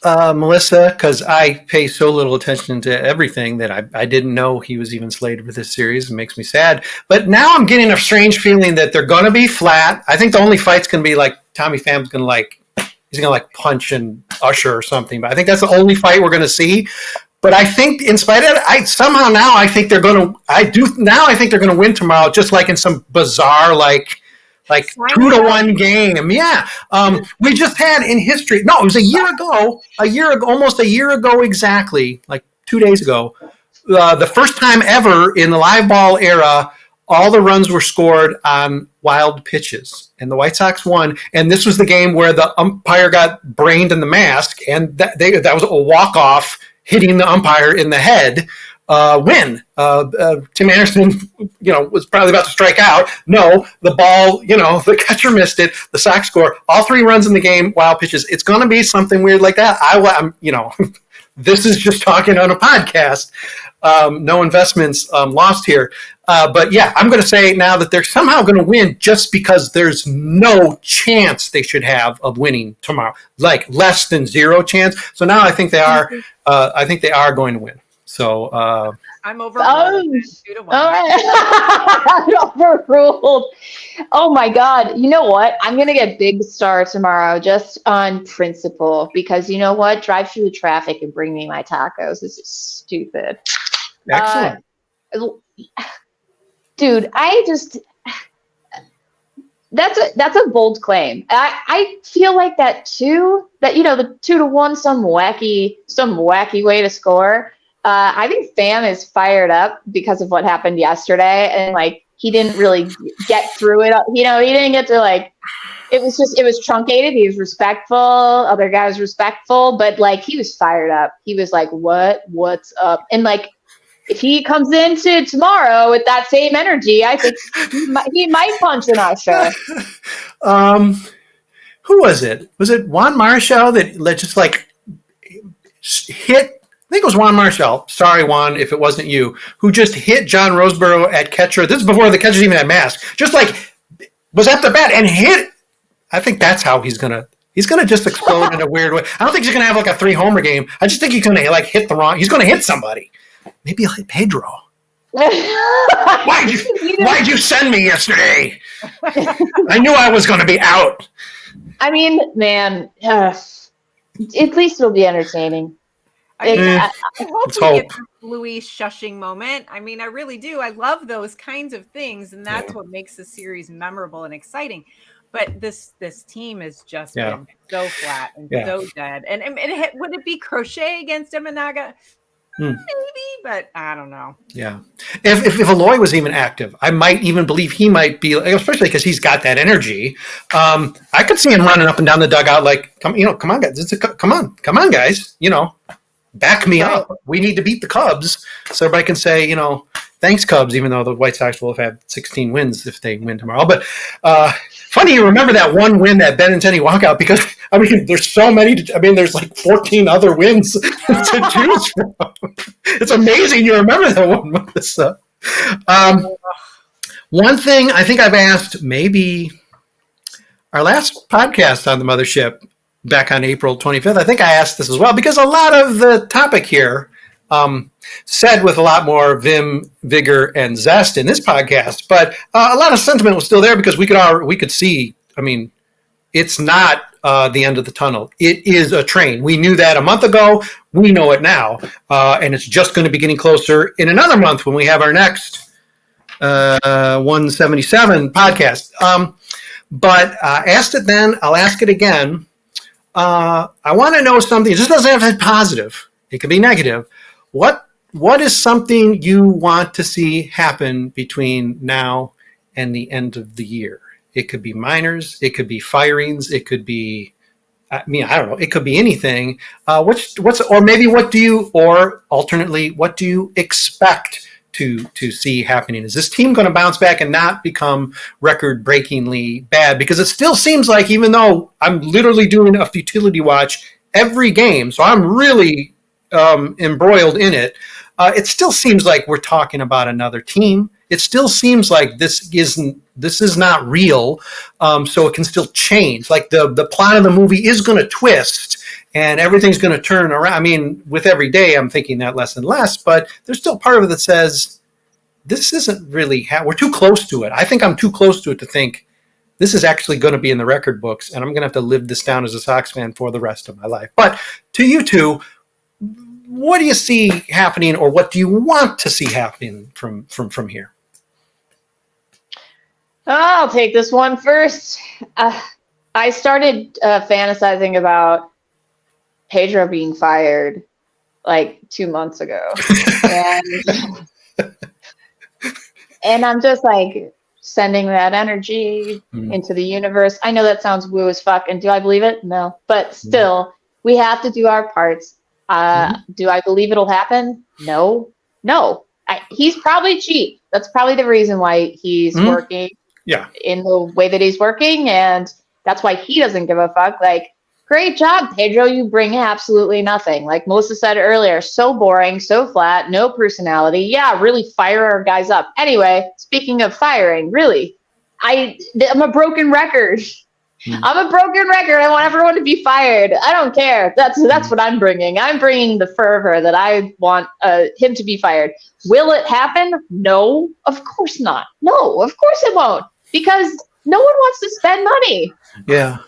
Melissa, because I pay so little attention to everything that I didn't know he was even slated for this series. It makes me sad. But now I'm getting a strange feeling that they're going to be flat. I think the only fight's going to be like Tommy Pham's going to he's going to punch and usher or something. But I think that's the only fight we're going to see. But I think in spite of it, I think they're going to win tomorrow, just like in some bizarre, like 2-1 game. Yeah. We just had in history. No, it was almost a year ago exactly, like 2 days ago. The first time ever in the live ball era, all the runs were scored on wild pitches, and the White Sox won. And this was the game where the umpire got brained in the mask, and that was a walk-off hitting the umpire in the head. win. Tim Anderson, was probably about to strike out. No, the ball, the catcher missed it. The Sox score all 3 runs in the game. Wild pitches. It's going to be something weird like that. I'm this is just talking on a podcast. No investments lost here. But yeah, I'm going to say now that they're somehow going to win just because there's no chance they should have of winning tomorrow, like less than 0 chance. So now I think they are. I think they are going to win. So I'm overruled. 2-1. All right. Overruled. Oh my God. You know what? I'm going to get Big Star tomorrow just on principle because you know what? Drive through the traffic and bring me my tacos. This is stupid. Excellent. Dude, that's a bold claim. I feel like that too, that, the 2-1, some wacky way to score. I think Pham is fired up because of what happened yesterday. And he didn't really get through it. He didn't get to it was truncated. He was respectful. Other guy was respectful, but he was fired up. He was like, what's up? And if he comes into tomorrow with that same energy, I think he might punch an usher. Who was it? Was it Juan Marshall that just hit? I think it was Juan Marshall. Sorry, Juan, if it wasn't you, who just hit John Roseborough at catcher. This is before the catchers even had masks. Just was at the bat and hit. I think that's how he's gonna just explode in a weird way. I don't think he's gonna have a 3-homer game. I just think he's gonna hit the wrong. He's gonna hit somebody. Maybe he'll hit Pedro. Why'd you send me yesterday? I knew I was gonna be out. I mean, man, at least it'll be entertaining. I hope we get the Luis shushing moment. I mean, I really do. I love those kinds of things, and that's what makes the series memorable and exciting. But this team has just been so flat and so dead. And would it be Crochet against Imanaga? Maybe, but I don't know. Yeah. If Eloy was even active, I might even believe he might be, especially because he's got that energy. I could see him running up and down the dugout come on, guys. Come on, guys. Back me up. We need to beat the Cubs so everybody can say, thanks, Cubs, even though the White Sox will have had 16 wins if they win tomorrow. But funny, you remember that one win, that Benintendi walkout, because, there's so many. There's 14 other wins to choose from. It's amazing you remember that one, Melissa. One thing I think I've asked maybe our last podcast on the mothership back on April 25th, I think I asked this as well, because a lot of the topic here said with a lot more vim, vigor, and zest in this podcast, but a lot of sentiment was still there because we could see, it's not the end of the tunnel. It is a train. We knew that a month ago. We know it now. And it's just going to be getting closer in another month when we have our next 177 podcast. But asked it then. I'll ask it again. I want to know something. It just doesn't have to be positive. It can be negative. What is something you want to see happen between now and the end of the year? It could be minors. It could be firings. It could be, I don't know. It could be anything. Or maybe what do you, or alternately, what do you expect to see happening? Is this team going to bounce back and not become record-breakingly bad? Because it still seems like, even though I'm literally doing a futility watch every game, so I'm really embroiled in it, it still seems like we're talking about another team. It still seems like this is not real, so it can still change. The plot of the movie is going to twist, and everything's going to turn around. With every day, I'm thinking that less and less, but there's still part of it that says, this isn't really, we're too close to it. I think I'm too close to it to think this is actually going to be in the record books, and I'm going to have to live this down as a Sox fan for the rest of my life. But to you two, what do you see happening, or what do you want to see happening from here? I'll take this one first. I started fantasizing about Pedro being fired 2 months ago. And I'm just sending that energy into the universe. I know that sounds woo as fuck. And do I believe it? No. But still, we have to do our parts. Do I believe it'll happen? No. No, he's probably cheap. That's probably the reason why he's working in the way that he's working. And that's why he doesn't give a fuck. Like, great job, Pedro. You bring absolutely nothing. Like Melissa said earlier, so boring, so flat, no personality. Yeah, really fire our guys up. Anyway, speaking of firing, really, I'm a broken record. I'm a broken record. I want everyone to be fired. I don't care. That's what I'm bringing. I'm bringing the fervor that I want him to be fired. Will it happen? No, of course not. No, of course it won't. Because no one wants to spend money. Yeah.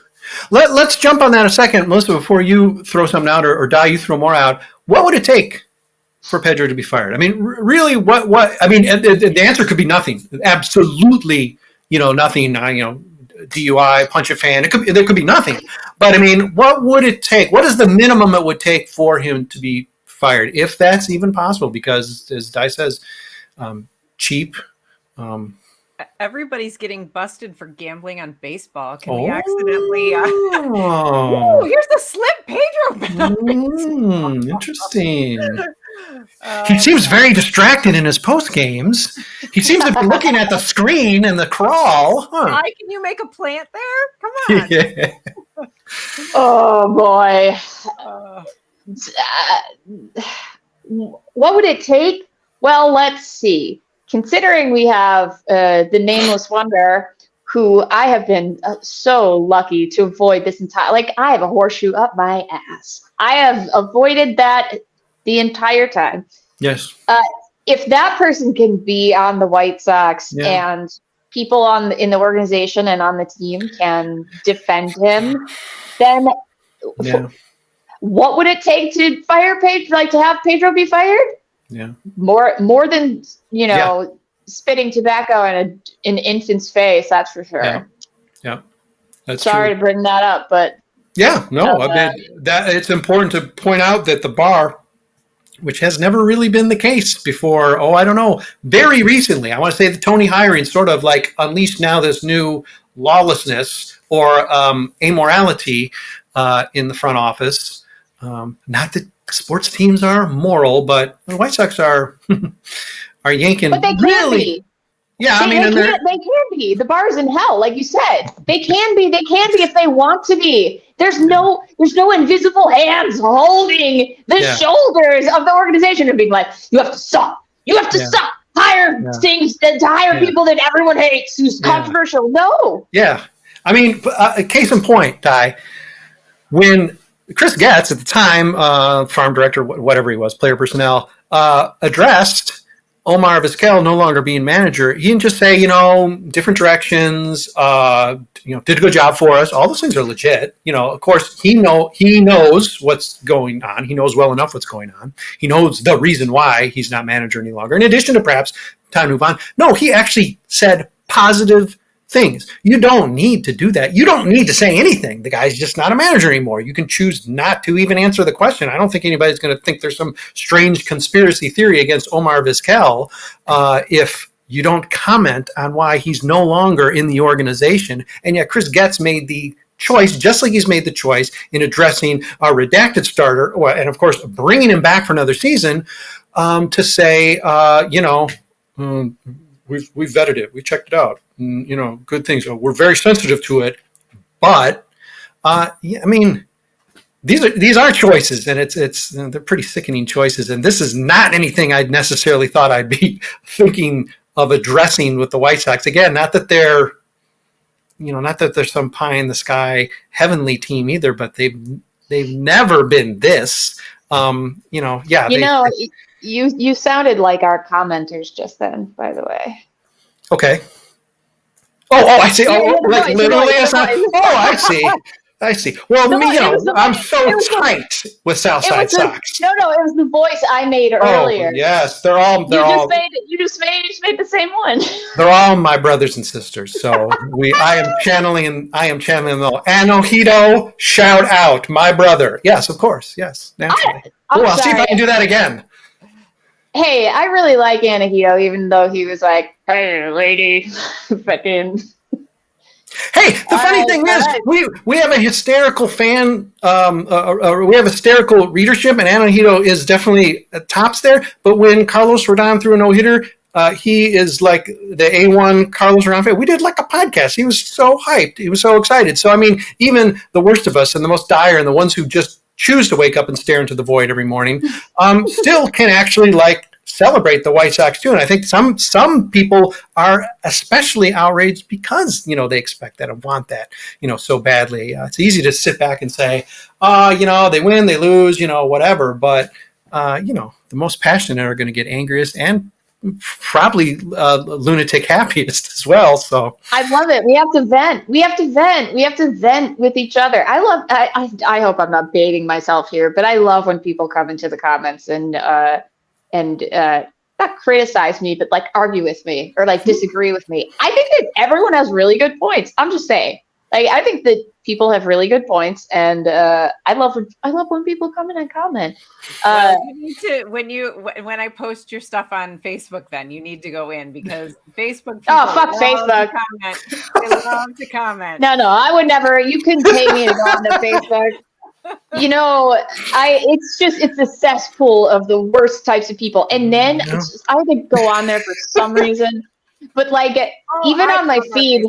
Let's jump on that a second, Melissa, before you throw something out or Di, you throw more out. What would it take for Pedro to be fired? I mean, really, what? I mean, the answer could be nothing. Absolutely, nothing. DUI, punch a fan. There could be nothing. But I mean, what would it take? What is the minimum it would take for him to be fired, if that's even possible? Because, as Di says, cheap. Everybody's getting busted for gambling on baseball. Can we accidentally? Here's the slip, Pedro. Interesting. He seems very distracted in his post games. He seems to be looking at the screen and the crawl. Why can you make a plant there? Come on. Yeah. Oh boy. What would it take? Well, let's see. Considering we have the Nameless Wonder, who I have been so lucky to avoid this entire, I have a horseshoe up my ass. I have avoided that the entire time. Yes. If that person can be on the White Sox and people in the organization and on the team can defend him, then what would it take to fire Pedro? To have Pedro be fired? Yeah. More than spitting tobacco in an infant's face. That's for sure. Yeah. That's sorry true. to bring that up, but I mean, that it's important to point out that the bar, which has never really been the case before. I don't know. Very recently, I want to say the Tony hiring sort of unleashed now this new lawlessness or amorality in the front office. Not that sports teams are moral, but the White Sox are yanking. But they can be. Yeah, they can be. The bar's in hell, like you said. They can be. They can be if they want to be. There's no invisible hands holding the shoulders of the organization and being like, you have to suck. You have to suck. Hire things to hire people that everyone hates who's controversial. No. Yeah. I mean, case in point, Di, when Chris Getz at the time, farm director, whatever he was, player personnel, addressed Omar Vizquel no longer being manager, he didn't just say, different directions, did a good job for us. All those things are legit. Of course, he knows what's going on. He knows well enough what's going on. He knows the reason why he's not manager any longer. In addition to perhaps time to move on. No, he actually said positive things. You don't need to do that. You don't need to say anything. The guy's just not a manager anymore. You can choose not to even answer the question. I don't think anybody's going to think there's some strange conspiracy theory against Omar Vizquel if you don't comment on why he's no longer in the organization. And yet Chris Getz made the choice, just like he's made the choice in addressing a redacted starter, and of course bringing him back for another season, to say, we've vetted it, we checked it out, and, good things. We're very sensitive to it, but I mean, these are choices, and it's they're pretty sickening choices. And this is not anything I'd necessarily thought I'd be thinking of addressing with the White Sox. Again, not that they're some pie in the sky heavenly team either, but they've never been this. You sounded like our commenters just then, by the way. Okay. Oh, I see. Literally. I see. Well, I'm so tight with South Side Sox. No, it was the voice I made earlier. Yes, You just made the same one. They're all my brothers and sisters. So I am channeling them all. Anojito, shout out, my brother. Yes, of course. Yes, naturally. I'll see if I can do that again. Hey, I really like Anahito, even though he was like, "Hey, lady," fucking. Hey, the funny thing is, we have a hysterical fan, we have hysterical readership, and Anahito is definitely tops there. But when Carlos Rodon threw a no-hitter, he is like the A1 Carlos Rodon fan. We did like a podcast. He was so hyped. He was so excited. So, I mean, even the worst of us and the most dire and the ones who just choose to wake up and stare into the void every morning still can actually like celebrate the White Sox too. And I think some people are especially outraged because, they expect that and want that, so badly. It's easy to sit back and say, they win, they lose, whatever. But, the most passionate are going to get angriest and probably lunatic happiest as well. So I love it. We have to vent. We have to vent with each other. I hope I'm not baiting myself here, but I love when people come into the comments and not criticize me, but like argue with me or like disagree with me. I think that everyone has really good points. I'm just saying, like, I think that people have really good points, and I love when people come in and comment. You need to when I post your stuff on Facebook, then you need to go in because Facebook. Fuck Facebook! They love to comment. No, I would never. You couldn't pay me to go on to Facebook. It's a cesspool of the worst types of people. And then I had to go on there for some reason. But like even on my feed,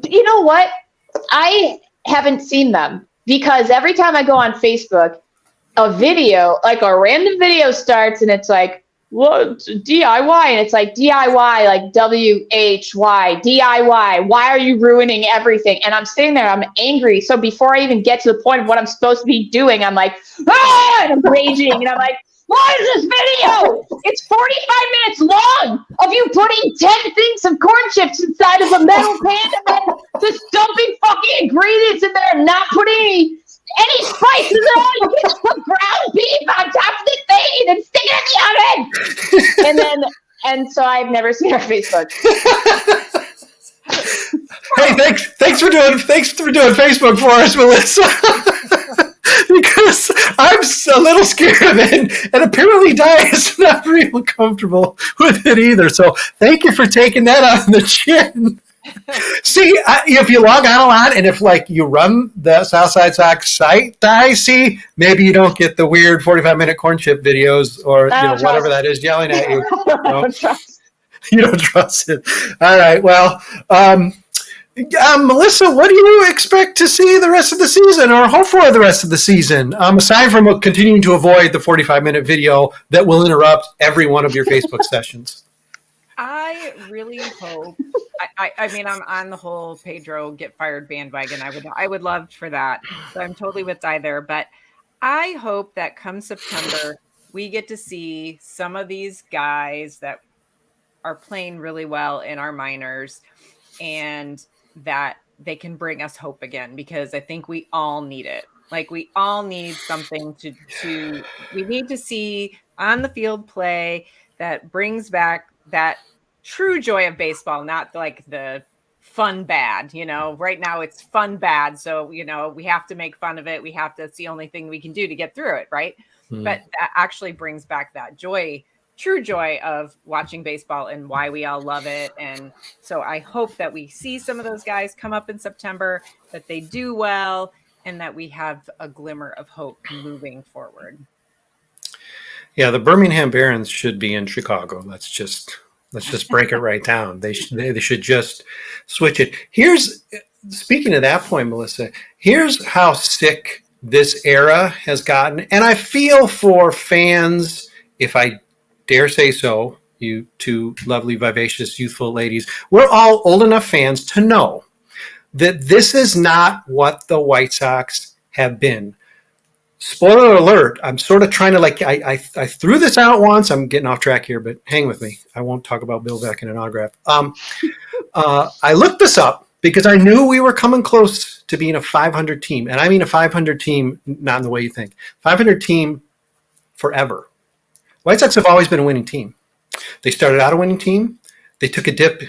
you know what? I haven't seen them because every time I go on Facebook, a video, like a random video starts and it's like, what DIY? And it's like DIY, like WHY, DIY. Why are you ruining everything? And I'm sitting there, I'm angry. So before I even get to the point of what I'm supposed to be doing, I'm like, and I'm raging. And I'm like, what is this video? It's 45 minutes long of you putting 10 things of corn chips inside of a metal pan and then just dumping fucking ingredients in there and not putting any spices at all. You just put ground beef on top of the thing and stick it in the oven. And so I've never seen her Facebook. Hey, thanks for doing Facebook for us, Melissa. Because I'm a little scared of it, and apparently Di is not real comfortable with it either. So thank you for taking that on the chin. See, if you log on a lot, and if like you run the South Side Sox site, maybe you don't get the weird 45-minute corn chip videos or whatever that is yelling at you. You don't trust it. All right. Well, Melissa, what do you expect to see the rest of the season, or hope for the rest of the season, aside from continuing to avoid the 45-minute video that will interrupt every one of your Facebook sessions? I really hope. I mean, I'm on the whole Pedro get fired bandwagon. I would love for that. So I'm totally with Di there. But I hope that come September we get to see some of these guys that are playing really well in our minors, and that they can bring us hope again, because I think we all need it. Like, we all need something to we need to see on the field play that brings back that true joy of baseball, not like the fun bad. Right now it's fun bad. So, we have to make fun of it. It's the only thing we can do to get through it. Right. But that actually brings back that joy, true joy of watching baseball and why we all love it. And so I hope that we see some of those guys come up in September, that they do well, and that we have a glimmer of hope moving forward. Yeah, the Birmingham Barons should be in Chicago. Let's just break it right down. They should just switch it. Speaking of that point, Melissa, here's how sick this era has gotten. And I feel for fans, if I dare say so, you two lovely, vivacious, youthful ladies, we're all old enough fans to know that this is not what the White Sox have been. Spoiler alert, I'm sort of trying to I threw this out once. I'm getting off track here, but hang with me. I won't talk about Bill Beck and an autograph. I looked this up because I knew we were coming close to being a 500 team. And I mean a 500 team, not in the way you think. 500 team forever. White Sox have always been a winning team. They started out a winning team. They took a dip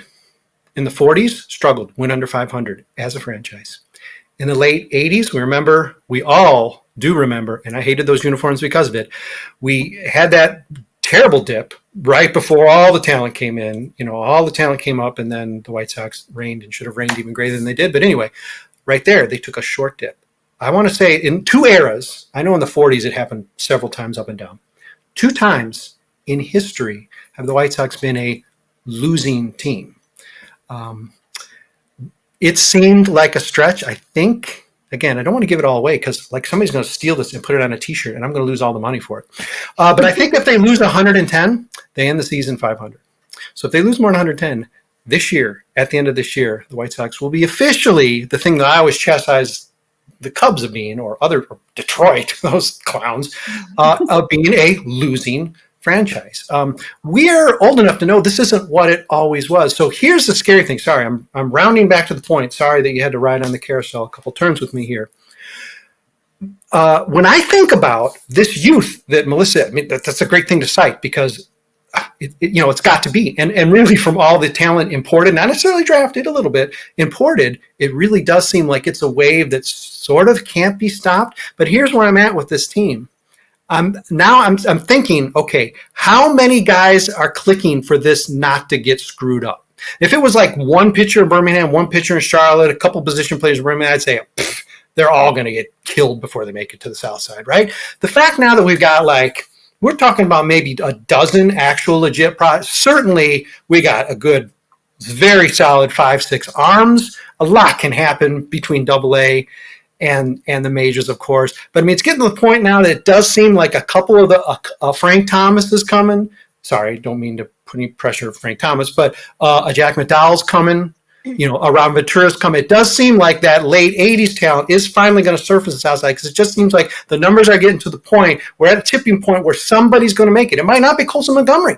in the 40s, struggled, went under 500 as a franchise. In the late 80s, we all do remember, and I hated those uniforms because of it. We had that terrible dip right before all the talent came in. All the talent came up, and then the White Sox reigned and should have reigned even greater than they did. But anyway, right there, they took a short dip. I want to say in two eras, I know in the 40s it happened several times up and down. 2 times in history have the White Sox been a losing team. It seemed like a stretch. I think, again, I don't want to give it all away because like somebody's going to steal this and put it on a T-shirt, and I'm going to lose all the money for it. But I think if they lose 110, they end the season 500. So if they lose more than 110 this year, at the end of this year, the White Sox will be officially the thing that I always chastise the Cubs of being, or Detroit, those clowns, of being a losing franchise. We're old enough to know this isn't what it always was. So here's the scary thing. Sorry, I'm rounding back to the point. Sorry that you had to ride on the carousel a couple turns with me here. When I think about this youth that Melissa, I mean, that's a great thing to cite because it's got to be. And really from all the talent imported, not necessarily drafted, a little bit imported, it really does seem like it's a wave that sort of can't be stopped. But here's where I'm at with this team. I'm thinking, okay, how many guys are clicking for this not to get screwed up? If it was like one pitcher in Birmingham, one pitcher in Charlotte, a couple position players in Birmingham, I'd say they're all going to get killed before they make it to the South Side, right? The fact now that we've got we're talking about maybe a dozen actual legit products. Certainly, we got a good, very solid 5-6 arms. A lot can happen between AA and the majors, of course. But I mean, it's getting to the point now that it does seem like a couple of the Frank Thomas is coming. Sorry, don't mean to put any pressure on Frank Thomas, but a Jack McDowell's coming. A Robin Ventura's coming. It does seem like that late 80s talent is finally going to surface the South Side because it just seems like the numbers are getting to the point. We're at a tipping point where somebody's going to make it. It might not be Colson Montgomery,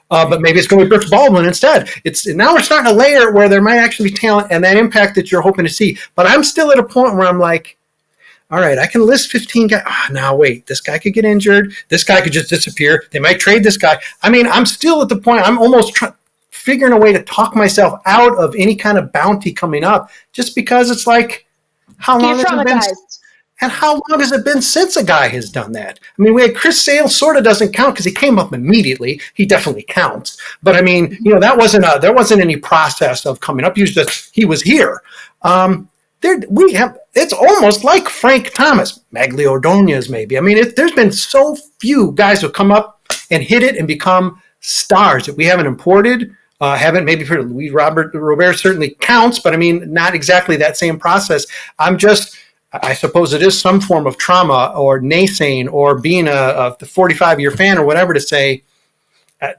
but maybe it's going to be Brooks Baldwin instead. Now we're starting to layer where there might actually be talent and that impact that you're hoping to see. But I'm still at a point where I'm like, all right, I can list 15 guys. Now wait, this guy could get injured. This guy could just disappear. They might trade this guy. I mean, I'm still at the point. I'm almost figuring a way to talk myself out of any kind of bounty coming up, just because it's like, how long has it been since a guy has done that? I mean, we had Chris Sale, sort of doesn't count because he came up immediately. He definitely counts, but I mean, there wasn't any process of coming up. He was here. It's almost like Frank Thomas, Maglio Ordonez, maybe. I mean, there's been so few guys who come up and hit it and become stars that we haven't imported. Maybe heard Luis Robert certainly counts, but I mean, not exactly that same process. I suppose it is some form of trauma or naysaying or being a 45-year fan or whatever to say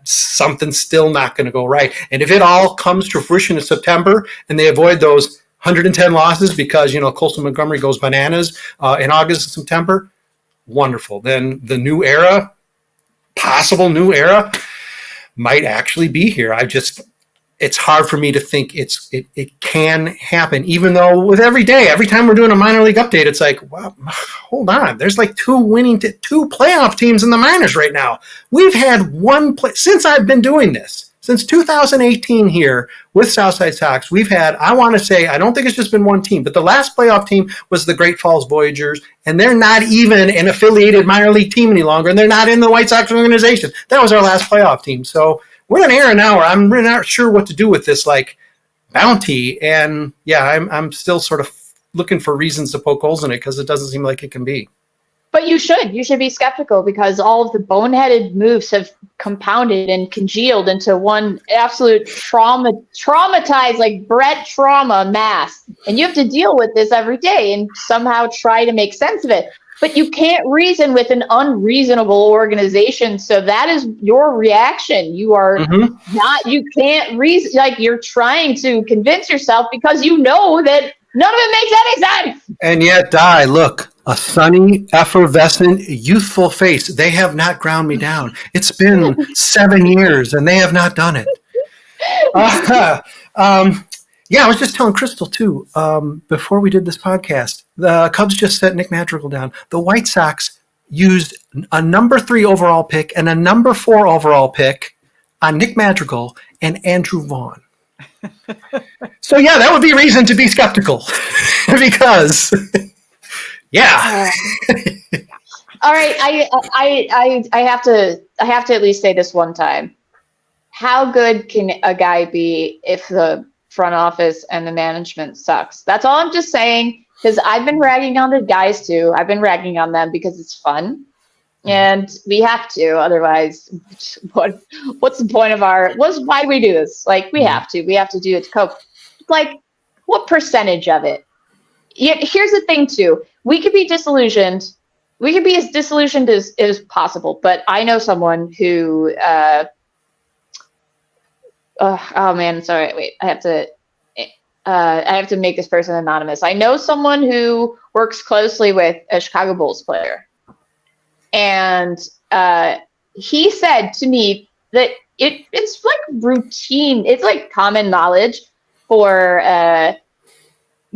something's still not going to go right. And if it all comes to fruition in September and they avoid those 110 losses because, Colson Montgomery goes bananas in August and September, wonderful. Then the new era, possible new era, might actually be here. It's hard for me to think it can happen, even though with every time we're doing a minor league update, it's like, wow, hold on. There's like two playoff teams in the minors right now. We've had one play since I've been doing this. Since 2018 here with South Side Sox, we've had, I want to say, I don't think it's just been one team, but the last playoff team was the Great Falls Voyagers, and they're not even an affiliated minor league team any longer, and they're not in the White Sox organization. That was our last playoff team. So we're in an era now where I'm really not sure what to do with this bounty, and yeah, I'm still sort of looking for reasons to poke holes in it because it doesn't seem like it can be. But you should be skeptical because all of the boneheaded moves have compounded and congealed into one absolute traumatized, like Brett trauma mass. And you have to deal with this every day and somehow try to make sense of it. But you can't reason with an unreasonable organization. So that is your reaction. You are you can't reason, you're trying to convince yourself because you know that none of it makes any sense. And yet, look, a sunny, effervescent, youthful face. They have not ground me down. It's been 7 years, and they have not done it. I was just telling Crystal, too, before we did this podcast, the Cubs just set Nick Madrigal down. The White Sox used a number 3 overall pick and a number 4 overall pick on Nick Madrigal and Andrew Vaughn. So, that would be reason to be skeptical because... Yeah. All right, I have to at least say this one time. How good can a guy be if the front office and the management sucks? That's all I'm just saying, because I've been ragging on the guys too. I've been ragging on them because it's fun. And we have to, otherwise, what's the point of why do we do this? Like, we have to do it to cope. Like, what percentage of it? Here's the thing too. We could be disillusioned. We could be as disillusioned as possible, but I know someone who, oh man, sorry, wait, I have to make this person anonymous. I know someone who works closely with a Chicago Bulls player. And he said to me that it's like routine. It's like common knowledge for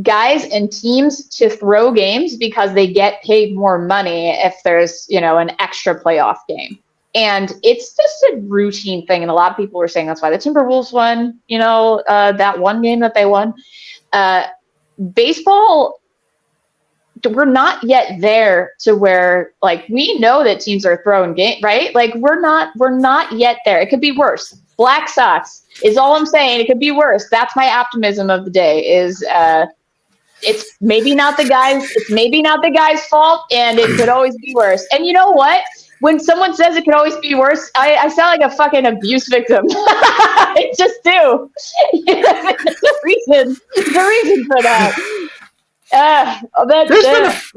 guys and teams to throw games because they get paid more money if there's, an extra playoff game. And it's just a routine thing. And a lot of people were saying that's why the Timberwolves won, that one game that they won. Baseball, we're not yet there to where, like, we know that teams are throwing game, right? Like, we're not yet there. It could be worse. Black Sox is all I'm saying. It could be worse. That's my optimism of the day is, it's maybe not the guy's fault, and it could always be worse. And you know what? When someone says it could always be worse, I sound like a fucking abuse victim. I just do. The reason for that.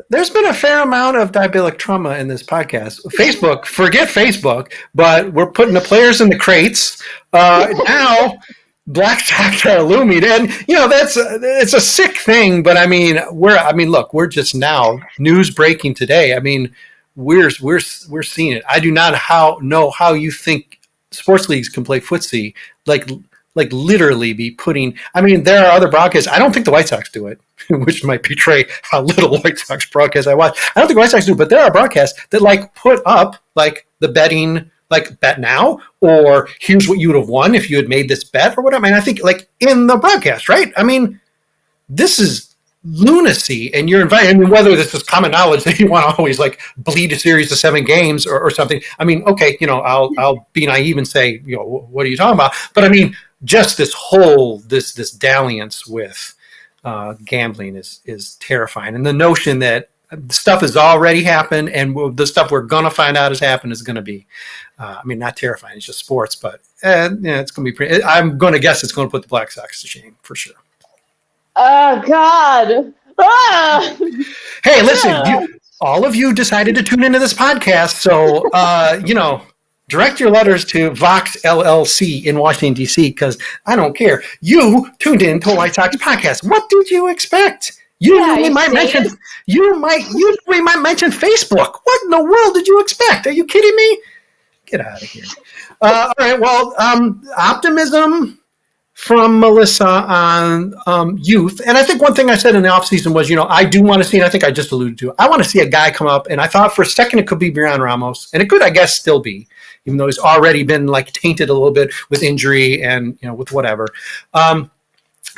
There's been a fair amount of diabetic trauma in this podcast. Facebook, forget Facebook, but we're putting the players in the crates. Now, Black Sox are looming, and it's a sick thing. But look, we're just now news breaking today. I mean, we're seeing it. I do not know how you think sports leagues can play footsie, like literally be putting. I mean, there are other broadcasts. I don't think the White Sox do it, which might betray how little White Sox broadcasts I watch. I don't think White Sox do, but there are broadcasts that put up the betting, bet now, or here's what you would have won if you had made this bet or whatever. I mean, I think in the broadcast, right? I mean, this is lunacy, and you're invited. I mean, whether this is common knowledge that you want to always bleed a series to 7 games or something. I mean, okay, I'll be naive and say, what are you talking about? But I mean, just this whole this dalliance with gambling is terrifying, and the notion that stuff has already happened and the stuff we're gonna find out has happened is gonna be, not terrifying. It's just sports, but it's gonna be pretty. I'm gonna guess it's gonna put the Black Sox to shame for sure. Oh God! Ah! Hey, listen, all of you decided to tune into this podcast, so direct your letters to Vox LLC in Washington, D.C., because I don't care. You tuned in to a White Sox podcast. What did you expect? We might mention Facebook. What in the world did you expect? Are you kidding me? Get out of here. All right. Well, optimism from Melissa on youth. And I think one thing I said in the offseason was, I do want to see, and I think I just alluded to it, I want to see a guy come up, and I thought for a second it could be Brian Ramos, and it could, I guess, still be, even though he's already been tainted a little bit with injury and, with whatever.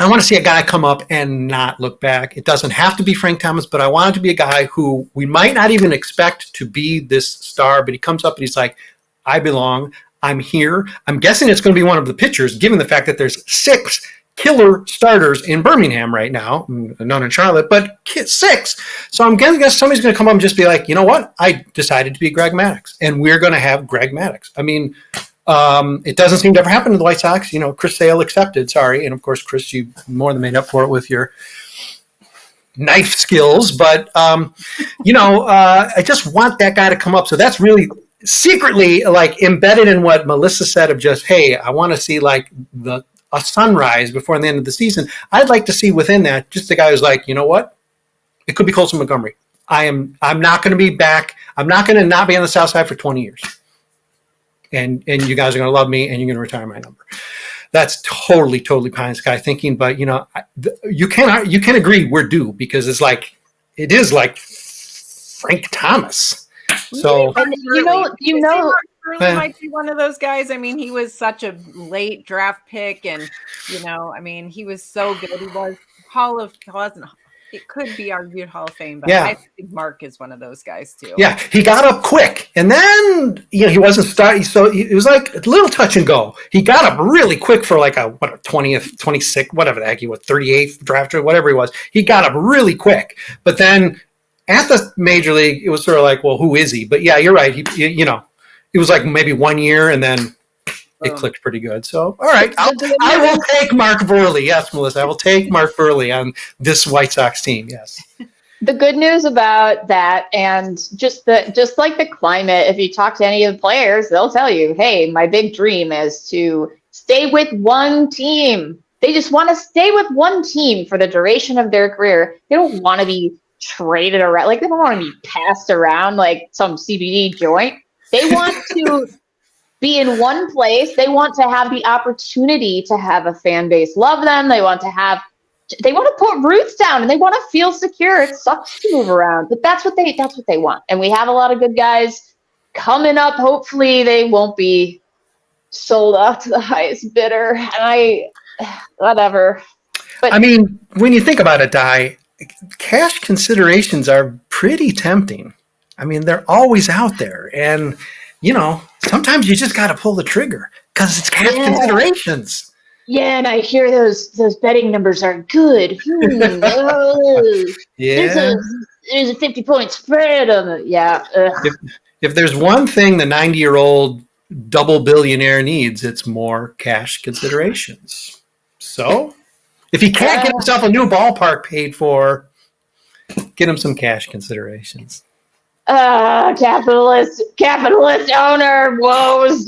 I want to see a guy come up and not look back. It doesn't have to be Frank Thomas, but I want it to be a guy who we might not even expect to be this star, but he comes up and he's like, I belong. I'm here. I'm guessing it's going to be one of the pitchers, given the fact that there's 6 killer starters in Birmingham right now, none in Charlotte, but 6. So I'm going to guess somebody's going to come up and just be like, you know what? I decided to be Greg Maddux, and we're going to have Greg Maddux. I mean, it doesn't seem to ever happen to the White Sox. Chris Sale accepted, sorry. And of course, Chris, you more than made up for it with your knife skills. But, I just want that guy to come up. So that's really secretly embedded in what Melissa said of just, hey, I want to see a sunrise before the end of the season. I'd like to see within that just the guy who's like, you know what? It could be Colson Montgomery. I'm not going to be back. I'm not going to not be on the South Side for 20 years. And you guys are going to love me, and you're going to retire my number. That's totally pie in the sky thinking. But you can agree we're due, because it is like Frank Thomas. So Shirley might be one of those guys. I mean, he was such a late draft pick, and he was so good. He was it could be argued Hall of Fame, but Yeah. I think Mark is one of those guys too. Yeah, he got up quick, and then he wasn't starting, so it was like a little touch and go. He got up really quick for like a 20th, 26th, whatever the heck he was, 38th draft, whatever he was. He got up really quick, but then at the major league, it was sort of like, well, who is he? But yeah, you're right. It was like maybe 1 year, and then it clicked pretty good. So, all right, I will take Mark Burley. Yes, Melissa, I will take Mark Burley on this White Sox team. Yes. The good news about that, and just like the climate, if you talk to any of the players, they'll tell you, hey, my big dream is to stay with one team. They just want to stay with one team for the duration of their career. They don't want to be traded around. Like, they don't want to be passed around like some CBD joint. They want to be in one place. They want to have the opportunity to have a fan base love them. They want to put roots down, and they want to feel secure. It sucks to move around, but that's what they want. And we have a lot of good guys coming up. Hopefully they won't be sold out to the highest bidder. And whatever. But I mean, when you think about it, Di, cash considerations are pretty tempting. I mean, they're always out there, and sometimes you just got to pull the trigger because it's cash considerations. Yeah, and I hear those betting numbers are good. Yeah. There's a 50-point spread on it. Yeah. If there's one thing the 90-year-old double billionaire needs, it's more cash considerations. So if he can't get himself a new ballpark paid for, get him some cash considerations. Capitalist owner woes.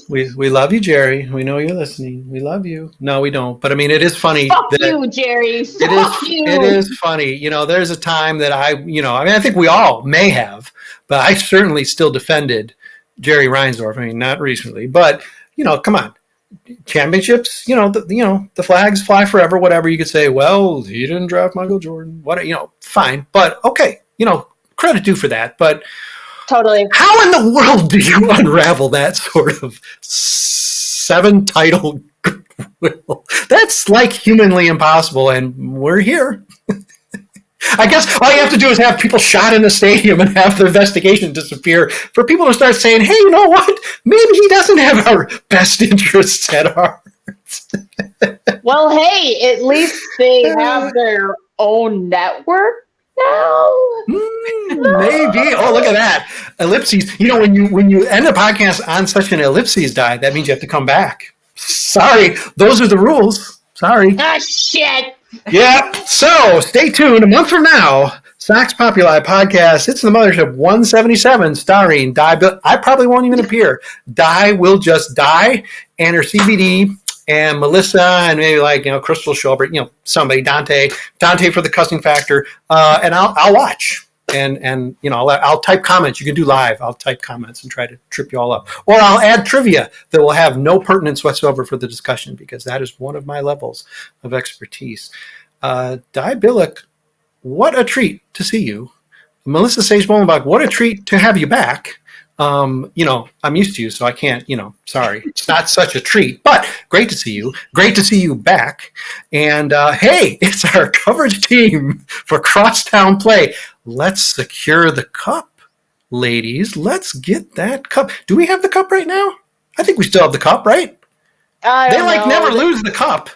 We love you, Jerry. We know you're listening. We love you. No, we don't. But I mean, it is funny. Fuck you, Jerry. It is funny. There's a time that I think we all may have, but I certainly still defended Jerry Reinsdorf. I mean, not recently, but come on. Championships, the flags fly forever, whatever. You could say, well, he didn't draft Michael Jordan. Fine. But okay, credit due for that. But totally. How in the world do you unravel that sort of 7-title goodwill? That's like humanly impossible, and we're here. I guess all you have to do is have people shot in the stadium and have the investigation disappear for people to start saying, hey, you know what? Maybe he doesn't have our best interests at heart. Well, hey, at least they have their own network now. Maybe. Oh, look at that. Ellipses. When you end a podcast on such an ellipses Di, that means you have to come back. Sorry. Those are the rules. Sorry. Ah, shit. Yeah. So stay tuned. A month from now, Sox Populi podcast. It's the Mothership 177, starring Di. I probably won't even appear. Di will just die, and her CBD, and Melissa, and maybe Crystal Schulbert, somebody, Dante for the cussing factor, and I'll watch. And I'll type comments. You can do live. I'll type comments and try to trip you all up. Or I'll add trivia that will have no pertinence whatsoever for the discussion, because that is one of my levels of expertise. Di Billick, what a treat to see you. Melissa Sage-Bollenbach, what a treat to have you back. I'm used to you, so I can't, sorry. It's not such a treat, but great to see you. Great to see you back. And hey, it's our coverage team for Crosstown play. Let's secure the cup, ladies. Let's get that cup. Do we have the cup right now? I think we still have the cup, right? They never lose the cup.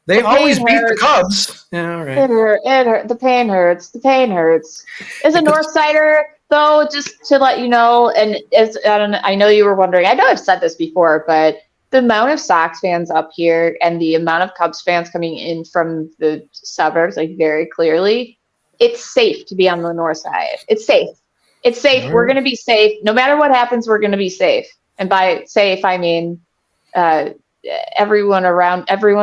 They always beat the Cubs. Yeah, all right. It hurt. The pain hurts. As a North Sider, though, just to let you know, and I know you were wondering, I know I've said this before, but the amount of Sox fans up here and the amount of Cubs fans coming in from the suburbs, very clearly, it's safe to be on the North Side. It's safe. Right. We're going to be safe. No matter what happens, we're going to be safe. And by safe, I mean everyone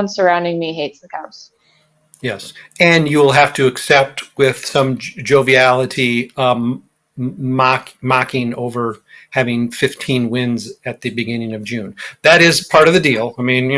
surrounding me hates the Cubs. Yes. And you will have to accept with some joviality mocking over having 15 wins at the beginning of June. That is part of the deal. I mean,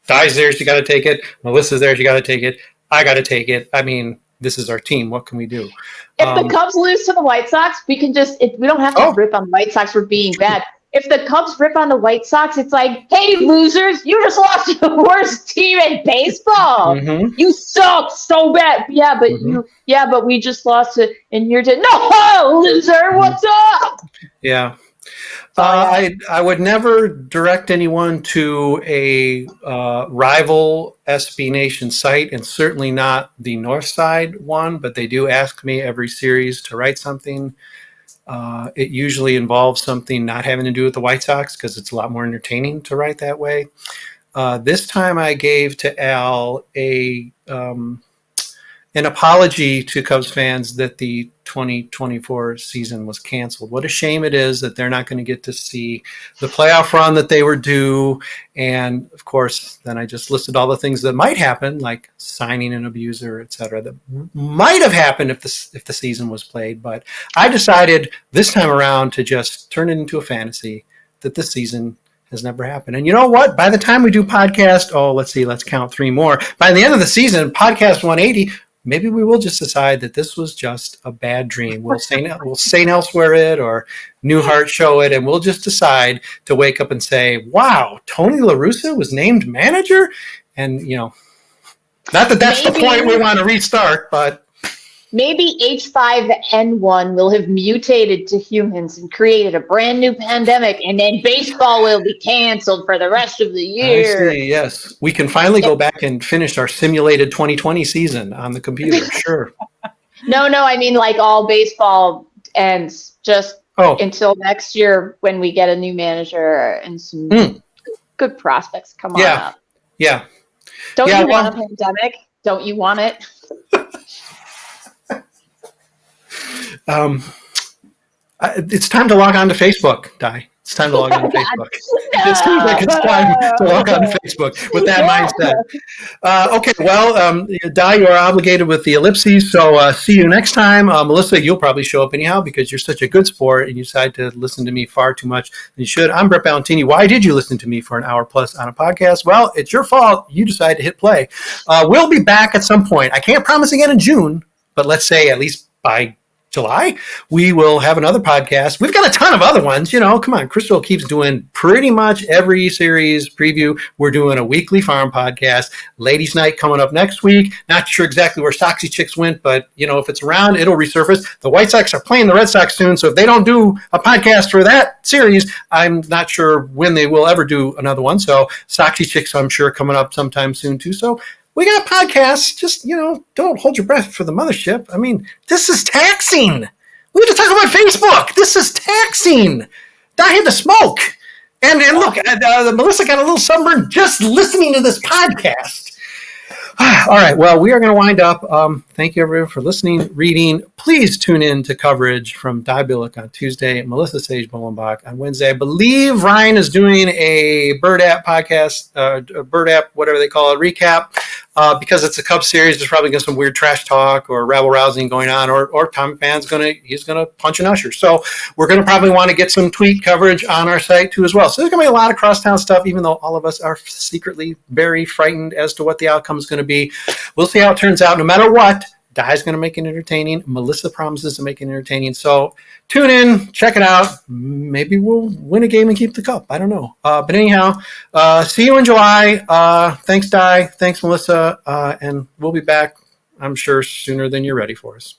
Di's there, she got to take it. Melissa's there, she got to take it. I got to take it. I mean, this is our team. What can we do? If the Cubs lose to the White Sox, we can we don't have to rip on the White Sox for being bad. if the Cubs rip on the White Sox, it's like, hey, losers, you just lost to the worst team in baseball. Mm-hmm. You suck so bad. Yeah, but but we just lost it, and you're just no loser. What's up? Yeah. I would never direct anyone to a rival SB Nation site, and certainly not the North Side one, but they do ask me every series to write something. It usually involves something not having to do with the White Sox because it's a lot more entertaining to write that way. This time I gave to Al an apology to Cubs fans that the 2024 season was canceled. What a shame it is that they're not going to get to see the playoff run that they were due. And of course, then I just listed all the things that might happen, like signing an abuser, et cetera, that might have happened if the season was played. But I decided this time around to just turn it into a fantasy that this season has never happened. And you know what? By the time we do podcast, let's count 3 more. By the end of the season, podcast 180, maybe we will just decide that this was just a bad dream. We'll St. Elsewhere it or Newhart show it, and we'll just decide to wake up and say, wow, Tony La Russa was named manager? And, not that that's the point we want to restart, but... Maybe H5N1 will have mutated to humans and created a brand new pandemic, and then baseball will be canceled for the rest of the year. I see, yes. We can finally go back and finish our simulated 2020 season on the computer, sure. No, I mean like all baseball ends just until next year when we get a new manager and some good prospects come on up. Yeah. Don't you want a pandemic? Don't you want it? It's time to log on to Facebook, Di. It's time to log on to Facebook. It seems like it's time to log on to Facebook with that mindset. Okay, well, Di, you are obligated with the ellipses, so see you next time. Melissa, you'll probably show up anyhow because you're such a good sport and you decide to listen to me far too much. You should. I'm Brett Ballantini. Why did you listen to me for an hour plus on a podcast? Well, it's your fault. You decided to hit play. We'll be back at some point. I can't promise again in June, but let's say at least by July, we will have another podcast. We've got a ton of other ones. Come on. Crystal keeps doing pretty much every series preview. We're doing a weekly farm podcast. Ladies' Night coming up next week. Not sure exactly where Soxy Chicks went, but, if it's around, it'll resurface. The White Sox are playing the Red Sox soon, so if they don't do a podcast for that series, I'm not sure when they will ever do another one. So Soxy Chicks, I'm sure, coming up sometime soon, too. So we got podcasts. Just, don't hold your breath for the mothership. I mean, this is taxing. We have to talk about Facebook. This is taxing. I had to smoke. And look, Melissa got a little sunburn just listening to this podcast. All right. Well, we are going to wind up. Thank you, everyone, for listening, reading. Please tune in to coverage from Di Billick on Tuesday, Melissa Sage-Bollenbach on Wednesday. I believe Ryan is doing a Bird App podcast, Bird App, whatever they call it, recap. Because it's a Cubs series, there's probably going to be some weird trash talk or rabble-rousing going on, or Tom Fan's he's going to punch an usher. So we're going to probably want to get some tweet coverage on our site, too, as well. So there's going to be a lot of Crosstown stuff, even though all of us are secretly very frightened as to what the outcome is going to be. We'll see how it turns out. No matter what, Di's going to make it entertaining. Melissa promises to make it entertaining. So tune in, check it out. Maybe we'll win a game and keep the cup. I don't know. But anyhow, see you in July. Thanks, Di. Thanks, Melissa. And we'll be back, I'm sure, sooner than you're ready for us.